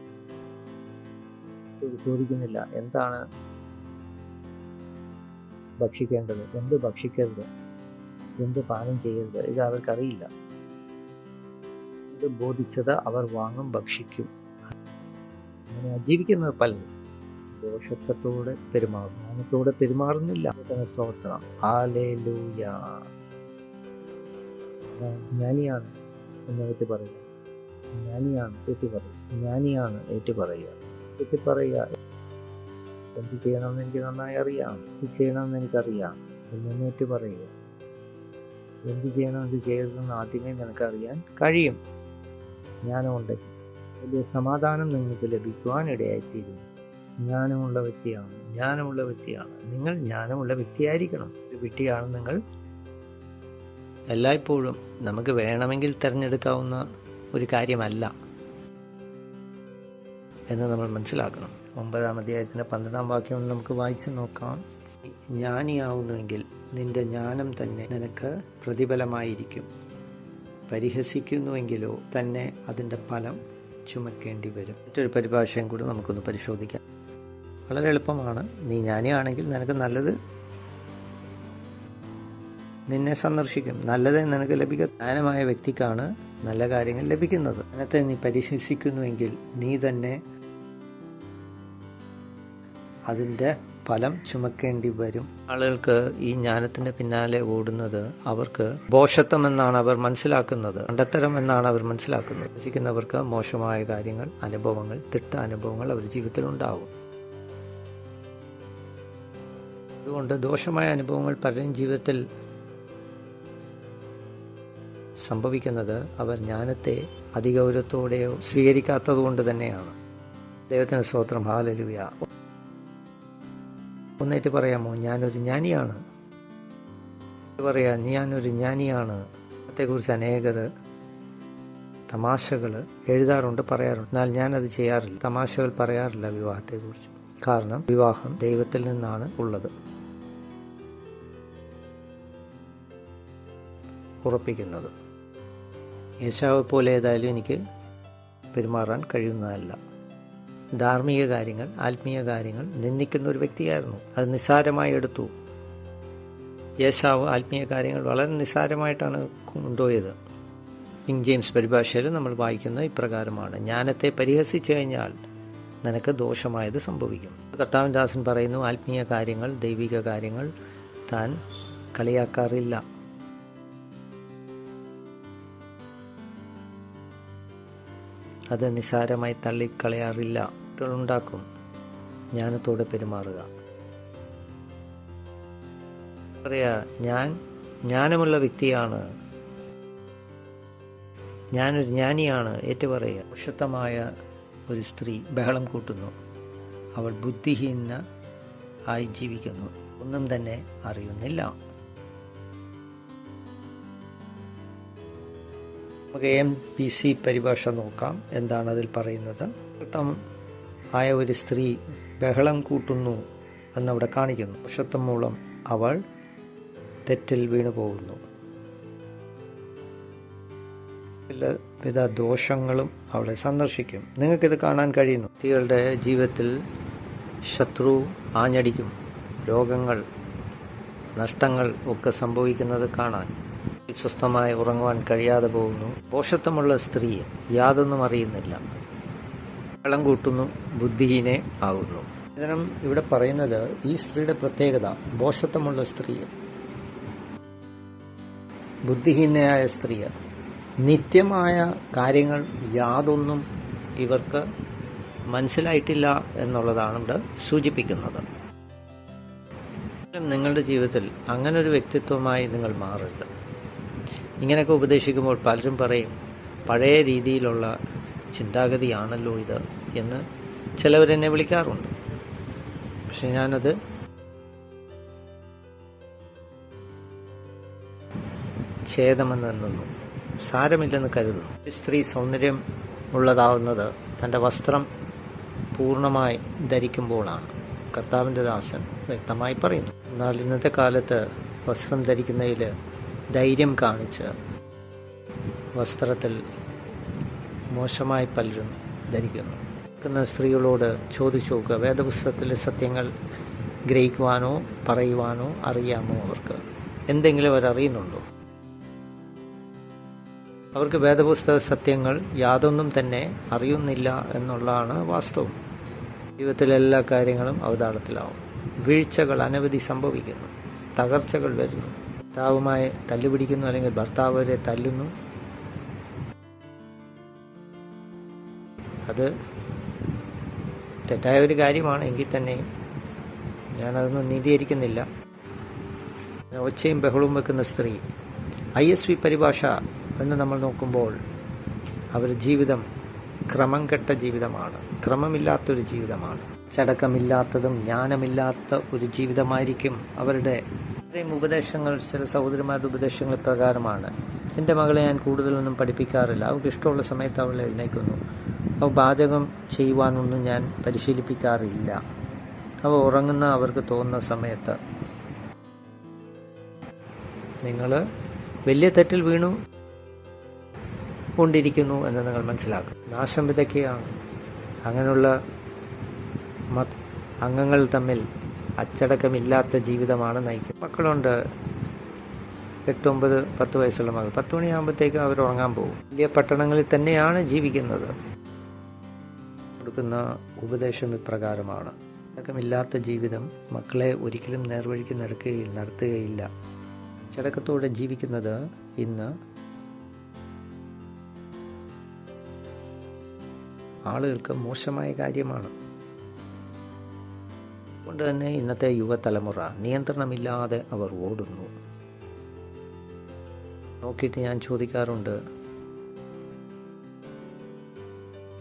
ചോദിക്കുന്നില്ല എന്താണ് ഭക്ഷിക്കേണ്ടത്, എന്ത് ഭക്ഷിക്കരുത്, എന്ത് പാനം ചെയ്യരുത്. ഇത് അവർക്കറിയില്ല. ഇത് ബോധിച്ചത് അവർ വാങ്ങും, ഭക്ഷിക്കും. അങ്ങനെ ജീവിക്കുന്നത് പലരും ദോഷത്തോടെ പെരുമാറും, ജ്ഞാനത്തോടെ പെരുമാറുന്നില്ല. സ്തോത്രം. ഹല്ലേലൂയ. ജ്ഞാനിയാണ് എന്ന് ഏറ്റു പറയുക, ജ്ഞാനിയാണ് ഏറ്റു പറയുക, ജ്ഞാനിയാണ് ഏറ്റു പറയുക, ഏറ്റു പറയുക. എന്ത് ചെയ്യണമെന്ന് എനിക്ക് നന്നായി അറിയാം, എന്ത് ചെയ്യണമെന്ന് എനിക്കറിയാം എന്ന് ഏറ്റു പറയുക. എന്ത് ചെയ്യണം, എന്ത് ചെയ്യരുതെന്ന് ആദ്യമേ നിനക്കറിയാൻ കഴിയും. ജ്ഞാനമുണ്ട്. വലിയ സമാധാനം നിങ്ങൾക്ക് ലഭിക്കുവാൻ ഇടയായിത്തീരുന്നു. ജ്ഞാനമുള്ള വ്യക്തിയാണ്, ജ്ഞാനമുള്ള വ്യക്തിയാണ്. നിങ്ങൾ ജ്ഞാനമുള്ള വ്യക്തിയായിരിക്കണം. ഒരു വ്യക്തിയാണ് നിങ്ങൾ. എല്ലായ്പ്പോഴും നമുക്ക് വേണമെങ്കിൽ തിരഞ്ഞെടുക്കാവുന്ന ഒരു കാര്യമല്ല എന്ന് നമ്മൾ മനസ്സിലാക്കണം. 9-ാം അധ്യായത്തിൻ്റെ 12-ാം വാക്യം നമുക്ക് വായിച്ചു നോക്കാം. ജ്ഞാനിയാവുന്നുവെങ്കിൽ നിന്റെ ജ്ഞാനം തന്നെ നിനക്ക് പ്രതിഫലമായിരിക്കും. പരിഹസിക്കുന്നുവെങ്കിലോ തന്നെ അതിൻ്റെ ഫലം ചുമക്കേണ്ടി വരും. മറ്റൊരു പരിഭാഷയും കൂടി നമുക്കൊന്ന് പരിശോധിക്കാം. വളരെ എളുപ്പമാണ്. നീ ജ്ഞാനിയാണെങ്കിൽ നിനക്ക് നല്ലത് നിന്നെ സന്ദർശിക്കും, നല്ലത് നിനക്ക് ലഭിക്കും. ജ്ഞാനമായ വ്യക്തിക്കാണ് നല്ല കാര്യങ്ങൾ ലഭിക്കുന്നത്. ജ്ഞാനത്തെ നീ പരിഹസിക്കുന്നുവെങ്കിൽ നീ തന്നെ അതിൻ്റെ ഫലം ചുമക്കേണ്ടി വരും. ആളുകൾക്ക് ഈ ജ്ഞാനത്തിന്റെ പിന്നാലെ ഓടുന്നത് അവർക്ക് ഭോഷത്വം എന്നാണ് അവർ മനസ്സിലാക്കുന്നത്, കണ്ടത്തരം എന്നാണ് അവർ മനസ്സിലാക്കുന്നത്. വിശ്വസിക്കുന്നവർക്ക് മോശമായ കാര്യങ്ങൾ, അനുഭവങ്ങൾ, തിട്ട അനുഭവങ്ങൾ അവരുടെ ജീവിതത്തിൽ ഉണ്ടാവും. അതുകൊണ്ട് ദോഷമായ അനുഭവങ്ങൾ പലരും ജീവിതത്തിൽ സംഭവിക്കുന്നത് അവർ ജ്ഞാനത്തെ അതിഗൗരവത്തോടെയോ സ്വീകരിക്കാത്തത് കൊണ്ട് തന്നെയാണ്. ദൈവത്തിന് സ്തോത്രം. ഹല്ലേലൂയ. ഒന്നേറ്റ് പറയാമോ, ഞാനൊരു ജ്ഞാനിയാണ്. പറയാ, ഞാനൊരു ജ്ഞാനിയാണ്. അതേക്കുറിച്ച് അനേകർ തമാശകൾ എഴുതാറുണ്ട്, പറയാറുണ്ട്. എന്നാൽ ഞാനത് ചെയ്യാറില്ല. തമാശകൾ പറയാറില്ല വിവാഹത്തെക്കുറിച്ച്. കാരണം വിവാഹം ദൈവത്തിൽ നിന്നാണ് ഉള്ളത്. ഉറപ്പിക്കുന്നത് യേശാവ് പോലെ ഏതായാലും എനിക്ക് പെരുമാറാൻ കഴിയുന്നതല്ല. ധാർമ്മിക കാര്യങ്ങൾ, ആത്മീയ കാര്യങ്ങൾ നിന്ദിക്കുന്ന ഒരു വ്യക്തിയായിരുന്നു. അത് നിസ്സാരമായി എടുത്തു. യേശാവ് ആത്മീയ കാര്യങ്ങൾ വളരെ നിസ്സാരമായിട്ടാണ് കൊണ്ടുപോയത്. കിങ് ജെയിംസ് പരിഭാഷയിൽ നമ്മൾ വായിക്കുന്നത് ഇപ്രകാരമാണ്: ജ്ഞാനത്തെ പരിഹസിച്ചു കഴിഞ്ഞാൽ നിനക്ക് ദോഷമായത് സംഭവിക്കും. കർത്താവിൻ ദാസൻ പറയുന്നു, ആത്മീയ കാര്യങ്ങൾ, ദൈവിക കാര്യങ്ങൾ താൻ കളിയാക്കാറില്ല. അത് നിസ്സാരമായി തള്ളിക്കളയാറില്ല. ഉണ്ടാക്കും. ജ്ഞാനത്തോടെ പെരുമാറുക. പറയാ, ഞാൻ ജ്ഞാനമുള്ള വ്യക്തിയാണ്, ഞാനൊരു ജ്ഞാനിയാണ് ഏറ്റുപറയുക. ദോഷത്തമായ ഒരു സ്ത്രീ ബഹളം കൂട്ടുന്നു. അവൾ ബുദ്ധിഹീന ആയി ജീവിക്കുന്നു, ഒന്നും തന്നെ അറിയുന്നില്ല. നമുക്ക് MPC പരിഭാഷ നോക്കാം. എന്താണ് അതിൽ പറയുന്നത്? ആയ ഒരു സ്ത്രീ ബഹളം കൂട്ടുന്നു എന്നവിടെ കാണിക്കുന്നു. ദോഷത്വം മൂലം അവൾ തെറ്റിൽ വീണു പോകുന്നു. വിധ ദോഷങ്ങളും അവളെ സന്ദർശിക്കും. നിങ്ങൾക്കിത് കാണാൻ കഴിയുന്നു. വ്യക്തികളുടെ ജീവിതത്തിൽ ശത്രു ആഞ്ഞടിക്കും. രോഗങ്ങൾ, നഷ്ടങ്ങൾ ഒക്കെ സംഭവിക്കുന്നത് കാണാൻ. സ്വസ്ഥമായി ഉറങ്ങുവാൻ കഴിയാതെ പോകുന്നു. ദോഷത്വമുള്ള സ്ത്രീ യാതൊന്നും അറിയുന്നില്ല, വെള്ളം കൂട്ടുന്നു, ബുദ്ധിഹീനെ ആകുന്നു. ഇതിനും ഇവിടെ പറയുന്നത് ഈ സ്ത്രീയുടെ പ്രത്യേകത, ദോഷത്വമുള്ള സ്ത്രീ, ബുദ്ധിഹീനയായ സ്ത്രീ, നിത്യമായ കാര്യങ്ങൾ യാതൊന്നും ഇവർക്ക് മനസ്സിലായിട്ടില്ല എന്നുള്ളതാണ് ഇവിടെ സൂചിപ്പിക്കുന്നത്. നിങ്ങളുടെ ജീവിതത്തിൽ അങ്ങനൊരു വ്യക്തിത്വമായി നിങ്ങൾ മാറരുത്. ഇങ്ങനെയൊക്കെ ഉപദേശിക്കുമ്പോൾ പലരും പറയും, പഴയ രീതിയിലുള്ള ചിന്താഗതിയാണല്ലോ ഇത് എന്ന് ചിലവരെന്നെ വിളിക്കാറുണ്ട്. പക്ഷെ ഞാനത് ഛേദമെന്ന് എണ്ണുന്നു, സാരമില്ലെന്ന് കരുതുന്നു. സ്ത്രീ സൗന്ദര്യം ഉള്ളതാവുന്നത് തൻ്റെ വസ്ത്രം പൂർണ്ണമായി ധരിക്കുമ്പോഴാണ്. കർത്താവിൻ്റെ ദാസൻ വ്യക്തമായി പറയുന്നു. എന്നാൽ ഇന്നത്തെ കാലത്ത് വസ്ത്രം ധരിക്കുന്നതിൽ ധൈര്യം കാണിച്ച് വസ്ത്രത്തിൽ മോശമായി പലരും ധരിക്കുന്നു. സ്ത്രീകളോട് ചോദിച്ചു നോക്കുക, വേദപുസ്തകത്തിലെ സത്യങ്ങൾ ഗ്രഹിക്കുവാനോ പറയുവാനോ അറിയാമോ? അവർക്ക് എന്തെങ്കിലും അവരറിയുന്നുണ്ടോ? അവർക്ക് വേദപുസ്തക സത്യങ്ങൾ യാതൊന്നും തന്നെ അറിയുന്നില്ല എന്നുള്ളതാണ് വാസ്തവം. ജീവിതത്തിലെ എല്ലാ കാര്യങ്ങളും അവതാളത്തിലാവും. വീഴ്ചകൾ അനവധി സംഭവിക്കുന്നു, തകർച്ചകൾ വരുന്നു. ഭർത്താവുമായി തല്ലുപിടിക്കുന്നു, അല്ലെങ്കിൽ ഭർത്താവ് വരെ തല്ലുന്നു. അത് തെറ്റായ ഒരു കാര്യമാണ്. എങ്കിൽ തന്നെയും ഞാനതൊന്നും നീതീകരിക്കുന്നില്ല. ഒച്ചയും ബഹളവും വെക്കുന്ന സ്ത്രീ, ISV പരിഭാഷ എന്ന് നമ്മൾ നോക്കുമ്പോൾ അവരുടെ ജീവിതം ക്രമം കെട്ട ജീവിതമാണ്, ക്രമമില്ലാത്തൊരു ജീവിതമാണ്. ചടക്കമില്ലാത്തതും ജ്ഞാനമില്ലാത്ത ഒരു ജീവിതമായിരിക്കും അവരുടെ. ഇത്രയും ഉപദേശങ്ങൾ, ചില സഹോദരിമാരുടെ ഉപദേശങ്ങൾ പ്രകാരമാണ്. എൻ്റെ മകളെ ഞാൻ കൂടുതലൊന്നും പഠിപ്പിക്കാറില്ല. അവൾക്ക് ഇഷ്ടമുള്ള സമയത്ത് അവൾ എഴുന്നേൽക്കുന്നു. അവൾ പാചകം ചെയ്യുവാനൊന്നും ഞാൻ പരിശീലിപ്പിക്കാറില്ല. അവ ഉറങ്ങുന്ന അവർക്ക് തോന്നുന്ന സമയത്ത്. നിങ്ങൾ വലിയ തെറ്റിൽ വീണു കൊണ്ടിരിക്കുന്നു എന്ന് നിങ്ങൾ മനസ്സിലാക്കും. നാശം വിതയ്ക്കുകയാണ്. അങ്ങനെയുള്ള അംഗങ്ങൾ തമ്മിൽ അച്ചടക്കമില്ലാത്ത ജീവിതമാണ് നയിക്കുന്നത്. മക്കളുണ്ട്, 8, 9, 10 വയസ്സുള്ള മകൾ. 10 മണിയാകുമ്പോഴത്തേക്ക് അവർ ഉറങ്ങാൻ പോകും. വലിയ പട്ടണങ്ങളിൽ തന്നെയാണ് ജീവിക്കുന്നത്. കൊടുക്കുന്ന ഉപദേശം ഇപ്രകാരമാണ്. അച്ചടക്കമില്ലാത്ത ജീവിതം മക്കളെ ഒരിക്കലും നേർവഴിക്ക് നടത്തുകയില്ല. അച്ചടക്കത്തോടെ ജീവിക്കുന്നത് ഇന്ന് ആളുകൾക്ക് മോശമായ കാര്യമാണ്. അതുകൊണ്ട് തന്നെ ഇന്നത്തെ യുവതലമുറ നിയന്ത്രണമില്ലാതെ അവർ ഓടുന്നു. നോക്കിയിട്ട് ഞാൻ ചോദിക്കാറുണ്ട്,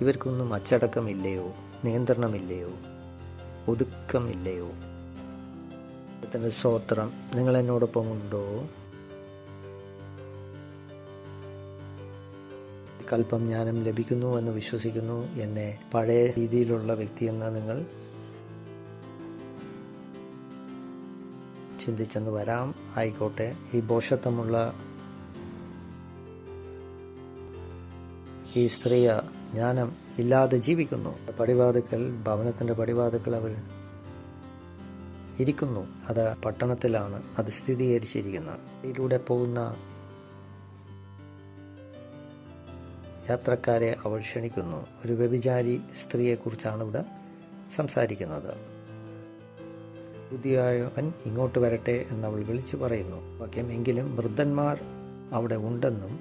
ഇവർക്കൊന്നും അച്ചടക്കമില്ലയോ, നിയന്ത്രണമില്ലയോ, ഒതുക്കമില്ലയോ? ദൈവത്തിൻ്റെ സ്തോത്രം. നിങ്ങൾ എന്നോടൊപ്പം ഉണ്ടോ? അല്പം ജ്ഞാനം ലഭിക്കുന്നു എന്ന് വിശ്വസിക്കുന്നു. എന്നെ പഴയ രീതിയിലുള്ള വ്യക്തിയെന്ന് നിങ്ങൾ ചിന്തിച്ചെന്ന് വരാം. ആയിക്കോട്ടെ. ഈ ഭോഷത്വമുള്ള ഈ സ്ത്രീ ജ്ഞാനം ഇല്ലാതെ ജീവിക്കുന്നു. പടിവാതിക്കൽ, ഭവനത്തിൻ്റെ പടിവാതിക്കൽ അവർ ഇരിക്കുന്നു. അത് പട്ടണത്തിലാണ് അത് സ്ഥിരീകരിച്ചിരിക്കുന്നത്. ഇതിലൂടെ പോകുന്ന യാത്രക്കാരെ അവൾ ക്ഷണിക്കുന്നു. ഒരു വ്യഭിചാരി സ്ത്രീയെക്കുറിച്ചാണ് ഇവിടെ സംസാരിക്കുന്നത്. ബുദ്ധിയായവൻ ഇങ്ങോട്ട് വരട്ടെ എന്നവൾ വിളിച്ചു പറയുന്നു. വാക്യം, എങ്കിലും വൃദ്ധന്മാർ അവിടെ ഉണ്ടെന്നും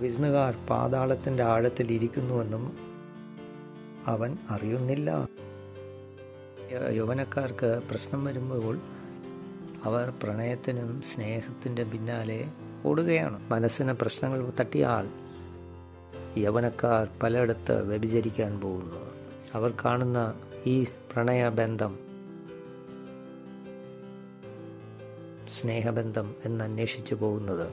വിരുന്നുകാർ പാതാളത്തിൻ്റെ ആഴത്തിൽ ഇരിക്കുന്നുവെന്നും അവൻ അറിയുന്നില്ല. യൗവനക്കാർക്ക് പ്രശ്നം വരുമ്പോൾ അവർ പ്രണയത്തിനും സ്നേഹത്തിൻ്റെ പിന്നാലെ ഓടുകയാണ്. മനസ്സിന് പ്രശ്നങ്ങൾ തട്ടിയാൽ യൗവനക്കാർ പലയിടത്ത് വ്യഭിചരിക്കാൻ പോകുന്നു. അവർ കാണുന്ന ഈ പ്രണയബന്ധം സ്നേഹബന്ധം എന്നന്വേഷിച്ചു പോകുന്നത്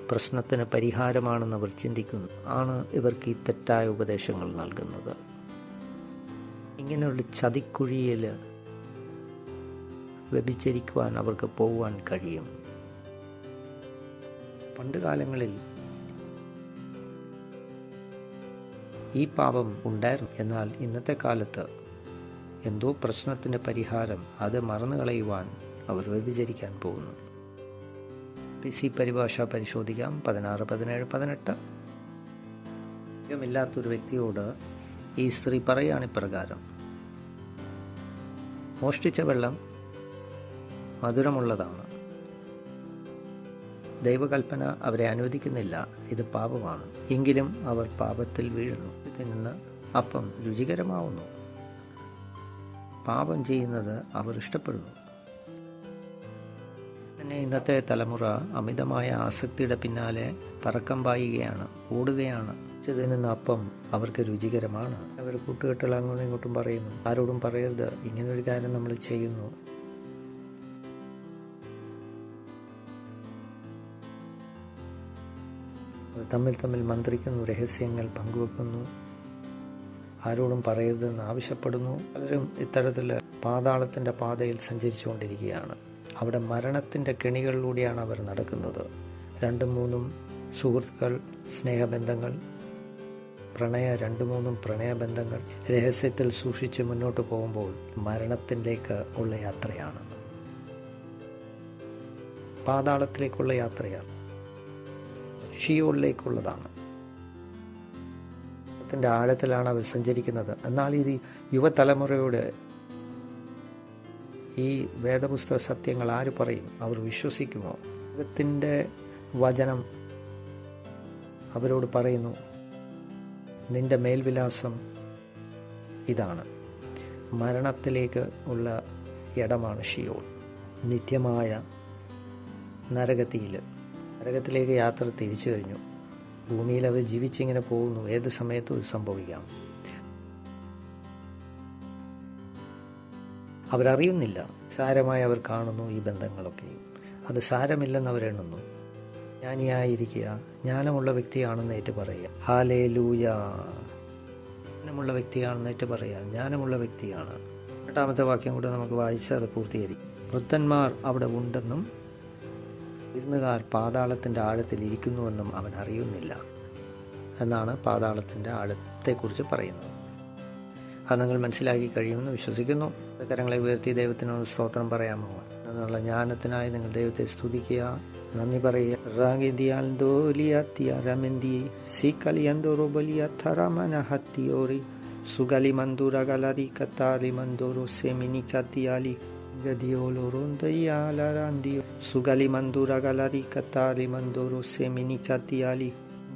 പ്രശ്നത്തിന് പരിഹാരമാണെന്ന് അവർ ചിന്തിക്കുന്നു. ആണ് ഇവർക്ക് ഈ തെറ്റായ ഉപദേശങ്ങൾ നൽകുന്നത്. ഇങ്ങനെയുള്ള ചതിക്കുഴിയിൽ വ്യഭിചരിക്കുവാൻ അവർക്ക് പോകുവാൻ കഴിയും. പണ്ട് കാലങ്ങളിൽ ഈ പാപം ഉണ്ടായിരുന്നു. എന്നാൽ ഇന്നത്തെ കാലത്ത് എന്തോ പ്രശ്നത്തിൻ്റെ പരിഹാരം അത് മറന്നു കളയുവാൻ അവർ വ്യഭിചരിക്കാൻ പോകുന്നു. PC പരിഭാഷ പരിശോധിക്കാം. 16, 17, 18. ഇല്ലാത്തൊരു വ്യക്തിയോട് ഈ സ്ത്രീ പറയാണ് ഇപ്രകാരം: മോഷ്ടിച്ച വെള്ളം മധുരമുള്ളതാണ്. ദൈവകൽപ്പന അവരെ അനുവദിക്കുന്നില്ല, ഇത് പാപമാണ്. എങ്കിലും അവർ പാപത്തിൽ വീഴുന്നു. ഇതിൽ നിന്ന് അപ്പം രുചികരമാവുന്നു. പാപം ചെയ്യുന്നത് അവർ ഇഷ്ടപ്പെടുന്നു. പിന്നെ ഇന്നത്തെ തലമുറ അമിതമായ ആസക്തിയുടെ പിന്നാലെ പറക്കം പായുകയാണ്, ഓടുകയാണ്. ഇതിൽ നിന്ന് അപ്പം അവർക്ക് രുചികരമാണ്. അവർ കൂട്ടുകെട്ടുകൾ അങ്ങോട്ടും ഇങ്ങോട്ടും പറയുന്നു. ആരോടും പറയരുത്, ഇങ്ങനൊരു കാര്യം നമ്മൾ ചെയ്യുന്നു. തമ്മിൽ മന്ത്രിക്കുന്നു, രഹസ്യങ്ങൾ പങ്കുവെക്കുന്നു, ആരോടും പറയരുതെന്ന് ആവശ്യപ്പെടുന്നു. പലരും ഇത്തരത്തിൽ പാതാളത്തിൻ്റെ പാതയിൽ സഞ്ചരിച്ചുകൊണ്ടിരിക്കുകയാണ്. അവിടെ മരണത്തിൻ്റെ കെണികളിലൂടെയാണ് അവർ നടക്കുന്നത്. 2, 3 സുഹൃത്തുക്കൾ, സ്നേഹബന്ധങ്ങൾ, 2, 3 പ്രണയബന്ധങ്ങൾ രഹസ്യത്തിൽ സൂക്ഷിച്ച് മുന്നോട്ട് പോകുമ്പോൾ മരണത്തിലേക്ക് ഉള്ള യാത്രയാണ്, പാതാളത്തിലേക്കുള്ള യാത്രയാണ്, ഷിയോളിലേക്കുള്ളതാണ്. ത്തിൻ്റെ ആഴത്തിലാണ് അവർ സഞ്ചരിക്കുന്നത്. എന്നാൽ ഇത് യുവതലമുറയോട് ഈ വേദപുസ്തക സത്യങ്ങൾ ആര് പറയും? അവർ വിശ്വസിക്കുമോ? ദൈവത്തിൻ്റെ വചനം അവരോട് പറയുന്നു, നിന്റെ മേൽവിലാസം ഇതാണ്. മരണത്തിലേക്ക് ഉള്ള ഇടമാണ് ഷിയോൾ, നിത്യമായ നരകത്തിലേക്ക് യാത്ര തിരിച്ചു കഴിഞ്ഞു. ഭൂമിയിൽ അവർ ജീവിച്ചിങ്ങനെ പോകുന്നു. ഏത് സമയത്തും ഇത് സംഭവിക്കാം. അവരറിയുന്നില്ല. സാരമായി അവർ കാണുന്നു ഈ ബന്ധങ്ങളൊക്കെ. അത് സാരമില്ലെന്ന് അവരെണ്ണുന്നു. ജ്ഞാനിയായിരിക്കുക, ജ്ഞാനമുള്ള വ്യക്തിയാണെന്ന് ഏറ്റു പറയുക. ഹല്ലേലൂയ. ജ്ഞാനമുള്ള വ്യക്തിയാണെന്ന് ഏറ്റു പറയുക. ജ്ഞാനമുള്ള വ്യക്തിയാണ്. 8ാമത്തെ വാക്യം കൂടെ നമുക്ക് വായിച്ച് അത് പൂർത്തീകരിക്കും. വൃദ്ധന്മാർ അവിടെ ഉണ്ടെന്നും വിരുന്നുകാർ പാതാളത്തിൻ്റെ ആഴത്തിൽ ഇരിക്കുന്നുവെന്നും അവൻ അറിയുന്നില്ല എന്നാണ് പാതാളത്തിൻ്റെ ആഴത്തെക്കുറിച്ച് പറയുന്നത്. അത് നിങ്ങൾ മനസ്സിലാക്കി കഴിയുമെന്ന് വിശ്വസിക്കുന്നു. കരങ്ങളെ ഉയർത്തി ദൈവത്തിനോട് സ്തോത്രം പറയാമോ? എന്നുള്ള ജ്ഞാനത്തിനായി നിങ്ങൾ ദൈവത്തെ സ്തുതിക്കുക, നന്ദി പറയുക. സുഗലി മന്ദൂര ഗലരി കത്താലി മന്ദോറോ സെമിനി കത്തിയാലി ഗദിയോലോ റോന്തയ്യാലറാന്തിയോ സുഗലി മന്ദൂര ഗലരി കത്താലി മന്ദോറോ സെമിനി കത്തിയാലി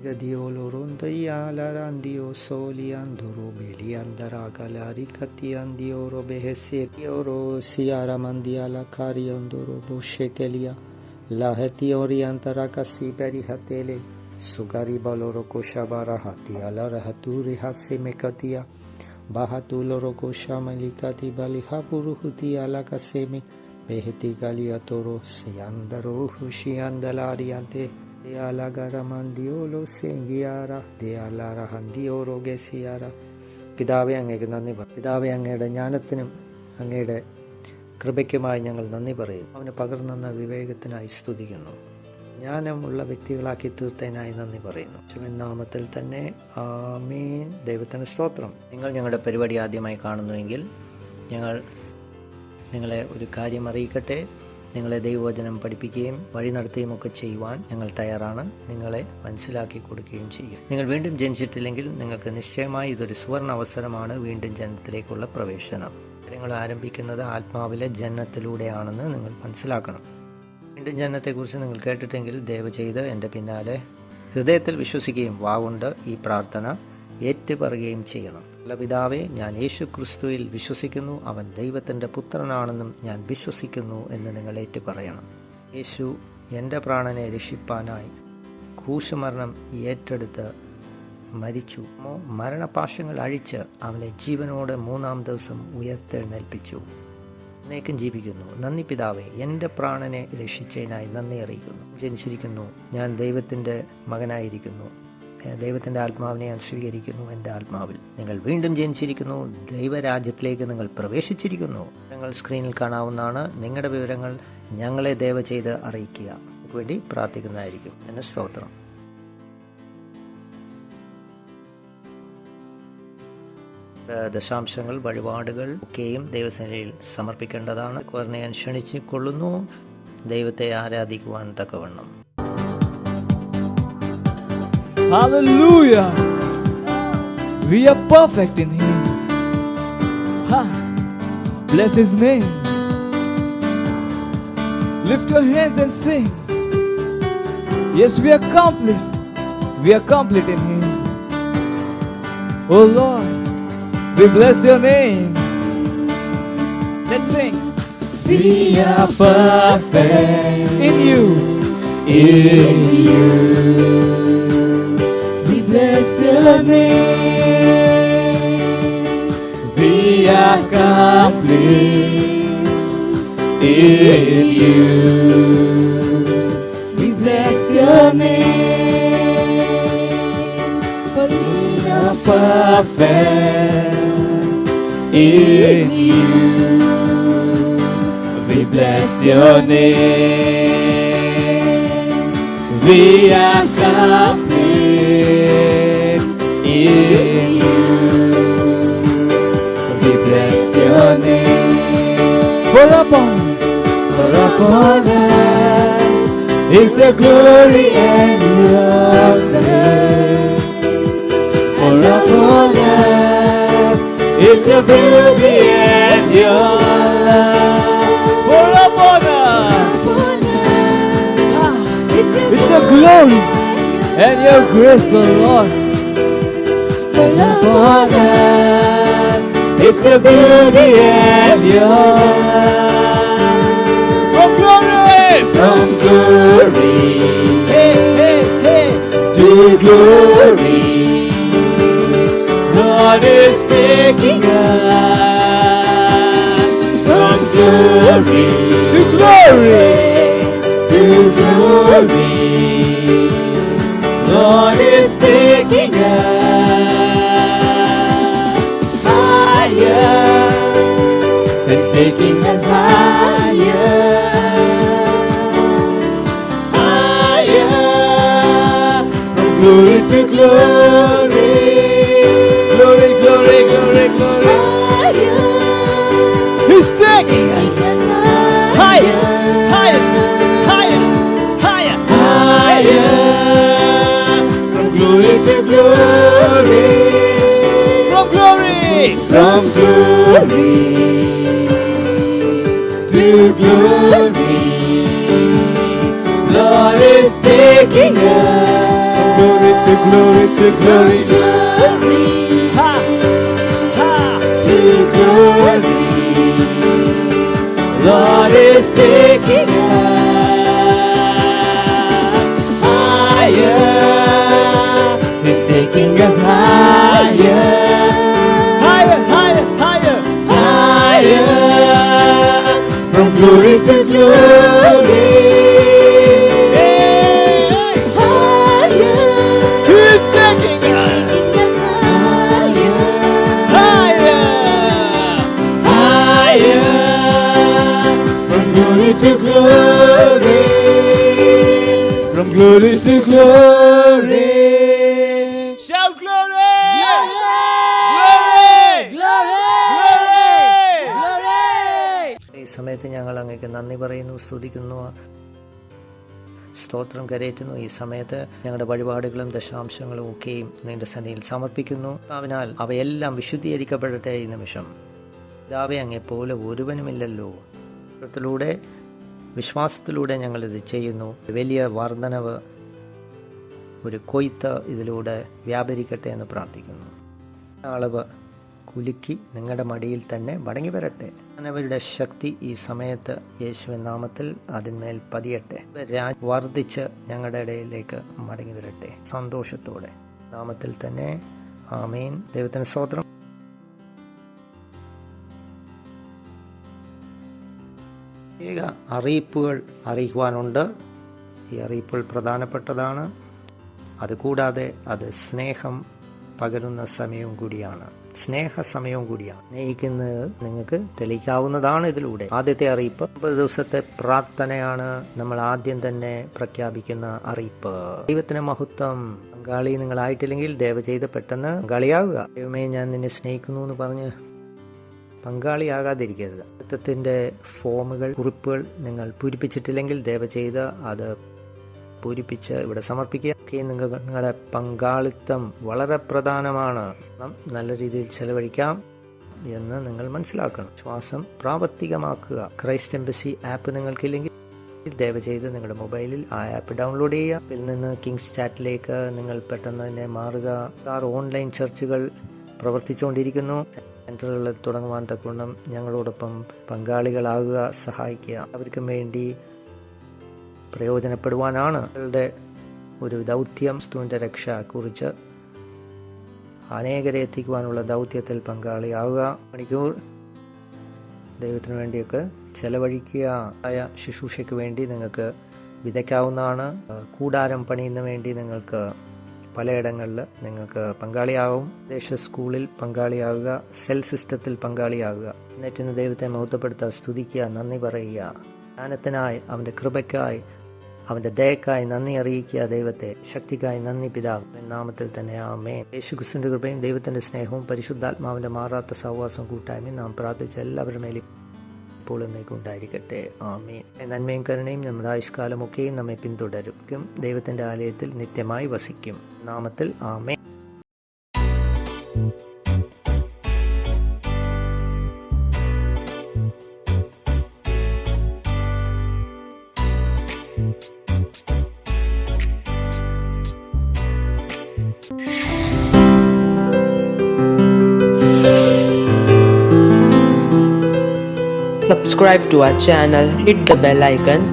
ഗദിയോലോ റോന്തയ്യാലറാന്തിയോ സോലിയാന്തോറോ ബെലിയാന്തരാ ഗലരി കത്തിയാന്തിയോറോ ബെഹെസിയോറോ Ciara മന്ദിയാല കാരിയോന്തോറോ ബോഷെകെലിയ ലഹത്തിയോറിയാന്തരാ കസി പെരിഹത്തേലെ സുഗരി Bolero കോശാബാര ഹത്തിയാല റഹത്തൂരി ഹസിമെകത്തിയ Bahatuloro kosha malikati baliha buruhuti ala kasemi beheti galiatoro siandaro hushiandalariante de ala garamandiolo sengiara de ala rahandioro gesiara. പിതാവേ, അങ്ങേക്ക് നന്ദി പറയും. പിതാവേ, അങ്ങയുടെ ജ്ഞാനത്തിനും അങ്ങയുടെ കൃപയ്ക്കുമായി ഞങ്ങൾ നന്ദി പറയും. അവന് പകർന്നെന്ന വിവേകത്തിനായി സ്തുതിക്കുന്നു. ജ്ഞാനമുള്ള വ്യക്തികളാക്കി തീർത്തതിനായി നന്ദി പറയുന്നു. നാമത്തിൽ തന്നെ ആമേൻ. ദൈവത്തിന് സ്തോത്രം. നിങ്ങൾ ഞങ്ങളുടെ പരിപാടി ആദ്യമായി കാണുന്നുവെങ്കിൽ ഞങ്ങൾ നിങ്ങളെ ഒരു കാര്യം അറിയിക്കട്ടെ. നിങ്ങളെ ദൈവവചനം പഠിപ്പിക്കുകയും വഴി നടത്തുകയും ഒക്കെ ചെയ്യുവാൻ ഞങ്ങൾ തയ്യാറാണ്. നിങ്ങളെ മനസ്സിലാക്കി കൊടുക്കുകയും ചെയ്യും. നിങ്ങൾ വീണ്ടും ജനിച്ചിട്ടില്ലെങ്കിൽ നിങ്ങൾക്ക് നിശ്ചയമായി ഇതൊരു സുവർണ അവസരമാണ്. വീണ്ടും ജനനത്തിലേക്കുള്ള പ്രവേശനം. കാര്യങ്ങൾ ആരംഭിക്കുന്നത് ആത്മാവിലെ ജനനത്തിലൂടെയാണെന്ന് നിങ്ങൾ മനസ്സിലാക്കണം. വീണ്ടും ജനനത്തെക്കുറിച്ച് നിങ്ങൾ കേട്ടിട്ടെങ്കിൽ ദയവ് ചെയ്ത് എൻ്റെ പിന്നാലെ ഹൃദയത്തിൽ വിശ്വസിക്കുകയും വാവുകൊണ്ട് ഈ പ്രാർത്ഥന ഏറ്റുപറയുകയും ചെയ്യണം. നല്ല പിതാവേ, ഞാൻ യേശു ക്രിസ്തുവിൽ വിശ്വസിക്കുന്നു, അവൻ ദൈവത്തിൻ്റെ പുത്രനാണെന്നും ഞാൻ വിശ്വസിക്കുന്നു എന്ന് നിങ്ങൾ ഏറ്റുപറയണം. യേശു എൻ്റെ പ്രാണനെ രക്ഷിപ്പാനായി ക്രൂശമരണം ഏറ്റെടുത്ത് മരിച്ചു, മരണപാശങ്ങൾ അഴിച്ച് അവനെ ജീവനോടെ 3-ാം ദിവസം ഉയർത്തെഴുന്നേൽപ്പിച്ചു, എന്നേക്കും ജീവിക്കുന്നു. നന്ദി പിതാവേ, എൻ്റെ പ്രാണനെ രക്ഷിച്ചതിനായി നന്ദി അറിയിക്കുന്നു. ജനിച്ചിരിക്കുന്നു, ഞാൻ ദൈവത്തിൻ്റെ മകനായിരിക്കുന്നു, ദൈവത്തിൻ്റെ ആത്മാവിനെ ഞാൻ സ്വീകരിക്കുന്നു. എൻ്റെ ആത്മാവിൽ നിങ്ങൾ വീണ്ടും ജനിച്ചിരിക്കുന്നു, ദൈവരാജ്യത്തിലേക്ക് നിങ്ങൾ പ്രവേശിച്ചിരിക്കുന്നു. നിങ്ങൾ സ്ക്രീനിൽ കാണാവുന്നതാണ്. നിങ്ങളുടെ വിവരങ്ങൾ ഞങ്ങളെ ദയവ് ചെയ്ത് അറിയിക്കുക. നിങ്ങൾക്ക് വേണ്ടി പ്രാർത്ഥിക്കുന്നതായിരിക്കും. എന്നെ സ്തോത്രം. ദശാംശങ്ങൾ, വഴിപാടുകൾ ഒക്കെയും ദൈവസേനയിൽ സമർപ്പിക്കേണ്ടതാണ്. ഞാൻ ക്ഷണിച്ചു കൊള്ളുന്നു, ദൈവത്തെ ആരാധിക്കുവാൻ തക്കവണ്ണം. Hallelujah. We are perfect in Him. Ha. Bless His name. Lift your hands and sing. Yes, we are complete. We are complete in Him. Oh Lord, we bless your name. Let's sing. We are perfect in you. In you. We bless your name. We are complete in you. We bless your name. But we are perfect in you. We bless your name. We are complete in you. We bless your name. For upon us is your glory and your name. For upon us is your beauty and your love. For upon us it's your glory and your grace, O Lord. For upon us it's your beauty and your love. From glory, hey, hey, hey, to glory, God is taking us. From glory to glory, to glory, God is taking us higher. He's taking us higher, higher, from glory to glory, glory, glory, glory, glory. He's taking us higher, higher, higher, higher, higher, from glory to glory, from glory, from glory to glory. Lord is taking us glory to glory to glory, ha, ha, to glory. Lord is taking us higher. He's taking us higher, higher, higher, higher, higher, from glory to glory. Higher. He's taking us higher, higher, higher, from glory to glory, from glory to glory. Shout glory! Glory! Glory! ഈ സമയത്ത് ഞങ്ങൾ അങ്ങേക്ക് നന്ദി പറയുന്നു, സ്തുതിക്കുന്നു, സ്തോത്രം കരയറ്റുന്നു. ഈ സമയത്ത് ഞങ്ങളുടെ വഴിപാടുകളും ദശാംശങ്ങളും ഒക്കെയും നിന്റെ സന്നിധിയിൽ സമർപ്പിക്കുന്നു. അതിനാൽ അവയെല്ലാം വിശുദ്ധീകരിക്കപ്പെടട്ടെ. ഈ നിമിഷം പിതാവേ, അങ്ങെപ്പോലെ ഒരുവനുമില്ലല്ലോ. വിശ്വാസത്തിലൂടെ ഞങ്ങളിത് ചെയ്യുന്നു. വലിയ വർധനവ്, ഒരു കൊയ്ത്ത് ഇതിലൂടെ വ്യാപരിക്കട്ടെ എന്ന് പ്രാർത്ഥിക്കുന്നു. അളവ് കുലുക്കി നിങ്ങളുടെ മടിയിൽ തന്നെ മടങ്ങി വരട്ടെ. അവരുടെ ശക്തി ഈ സമയത്ത് യേശുവിൻ നാമത്തിൽ അതിന്മേൽ പതിയട്ടെ. വർദ്ധിച്ച് ഞങ്ങളുടെ ഇടയിലേക്ക് മടങ്ങി വരട്ടെ സന്തോഷത്തോടെ. നാമത്തിൽ തന്നെ ആമേൻ. ദൈവത്തിന് സ്തോത്രം. അറിയിപ്പുകൾ അറിയിക്കുവാനുണ്ട്. ഈ അറിയിപ്പുകൾ പ്രധാനപ്പെട്ടതാണ്. അതുകൂടാതെ അത് സ്നേഹം പകരുന്ന സമയവും കൂടിയാണ്, സ്നേഹസമയവും കൂടിയാണ്. സ്നേഹിക്കുന്നത് നിങ്ങൾക്ക് തെളിയിക്കാവുന്നതാണ് ഇതിലൂടെ. ആദ്യത്തെ അറിയിപ്പ് 50 ദിവസത്തെ പ്രാർത്ഥനയാണ് നമ്മൾ ആദ്യം തന്നെ പ്രഖ്യാപിക്കുന്ന അറിയിപ്പ്. ദൈവത്തിന് മഹത്വം. പങ്കാളി നിങ്ങളായിട്ടില്ലെങ്കിൽ ദയവ് ചെയ്ത് പെട്ടെന്ന് പങ്കാളിയാവുക. ദൈവമേ ഞാൻ നിന്നെ സ്നേഹിക്കുന്നു എന്ന് പറഞ്ഞ് പങ്കാളിയാകാതിരിക്കരുത്. ത്തിന്റെ ഫോമുകൾ, കുറിപ്പുകൾ നിങ്ങൾ പൂരിപ്പിച്ചിട്ടില്ലെങ്കിൽ ദയവ് ചെയ്ത് അത് പൂരിപ്പിച്ച് ഇവിടെ സമർപ്പിക്കുക. നിങ്ങളുടെ പങ്കാളിത്തം വളരെ പ്രധാനമാണ്. നല്ല രീതിയിൽ ചെലവഴിക്കാം എന്ന് നിങ്ങൾ മനസ്സിലാക്കണം. ശ്വാസം പ്രാവർത്തികമാക്കുക. ക്രൈസ്റ്റ് എംബസി ആപ്പ് നിങ്ങൾക്കില്ലെങ്കിൽ ദയവ് ചെയ്ത് നിങ്ങളുടെ മൊബൈലിൽ ആ ആപ്പ് ഡൗൺലോഡ് ചെയ്യുക. ഇതിൽ നിന്ന് കിങ്സ് ചാറ്റിലേക്ക് നിങ്ങൾ പെട്ടെന്ന് തന്നെ മാറുക. ഓൺലൈൻ ചർച്ചുകൾ പ്രവർത്തിച്ചുകൊണ്ടിരിക്കുന്നു. സെന്ററുകൾ തുടങ്ങുവാൻ തക്കവണ്ണം ഞങ്ങളോടൊപ്പം പങ്കാളികളാകുക, സഹായിക്കുക. അവർക്കും വേണ്ടി പ്രയോജനപ്പെടുവാനാണ് നിങ്ങളുടെ ഒരു ദൗത്യം. ക്രിസ്തുവിന്റെ രക്ഷ കുറിച്ച് അനേകരെ എത്തിക്കുവാനുള്ള ദൗത്യത്തിൽ പങ്കാളിയാവുക. മണിക്കൂർ ദൈവത്തിനു വേണ്ടിയൊക്കെ ചെലവഴിക്കുക. ശുശ്രൂഷയ്ക്ക് വേണ്ടി നിങ്ങൾക്ക് വിതയ്ക്കാവുന്നതാണ്. കൂടാരം പണിയുന്ന വേണ്ടി നിങ്ങൾക്ക് പലയിടങ്ങളിൽ നിങ്ങൾക്ക് പങ്കാളിയാകും. ദേശ സ്കൂളിൽ പങ്കാളിയാകുക, സെൽ സിസ്റ്റത്തിൽ പങ്കാളിയാകുക. എന്നിട്ട് ദൈവത്തെ മഹത്വപ്പെടുത്തുക, സ്തുതിക്കുക, നന്ദി പറയുക. ജ്ഞാനത്തിനായി, അവന്റെ കൃപയ്ക്കായി, അവന്റെ ദയക്കായി നന്ദി അറിയിക്കുക. ദൈവത്തെ ശക്തിക്കായി നന്ദി പിതാവ് നാമത്തിൽ തന്നെ ആമേൻ. യേശുക്രിസ്തുവിന്റെ കൃപയും ദൈവത്തിന്റെ സ്നേഹവും പരിശുദ്ധാത്മാവിന്റെ മാറാത്ത സഹവാസം കൂട്ടായ്മയും നാം പ്രാർത്ഥിച്ച എല്ലാവരുടെ മേലും ഇപ്പോൾ എന്നേക്കും ഉണ്ടായിരിക്കട്ടെ. ആമേൻ. നന്മയും കരുണയും നമ്മുടെ ആയുഷ്കാലമൊക്കെയും നമ്മെ പിന്തുടരും. ദൈവത്തിന്റെ ആലയത്തിൽ നിത്യമായി വസിക്കും. നാമത്തിൽ ആമേൻ. Subscribe to our channel, hit the bell icon,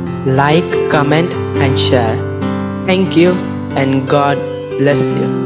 like, comment and share. Thank you and God bless you.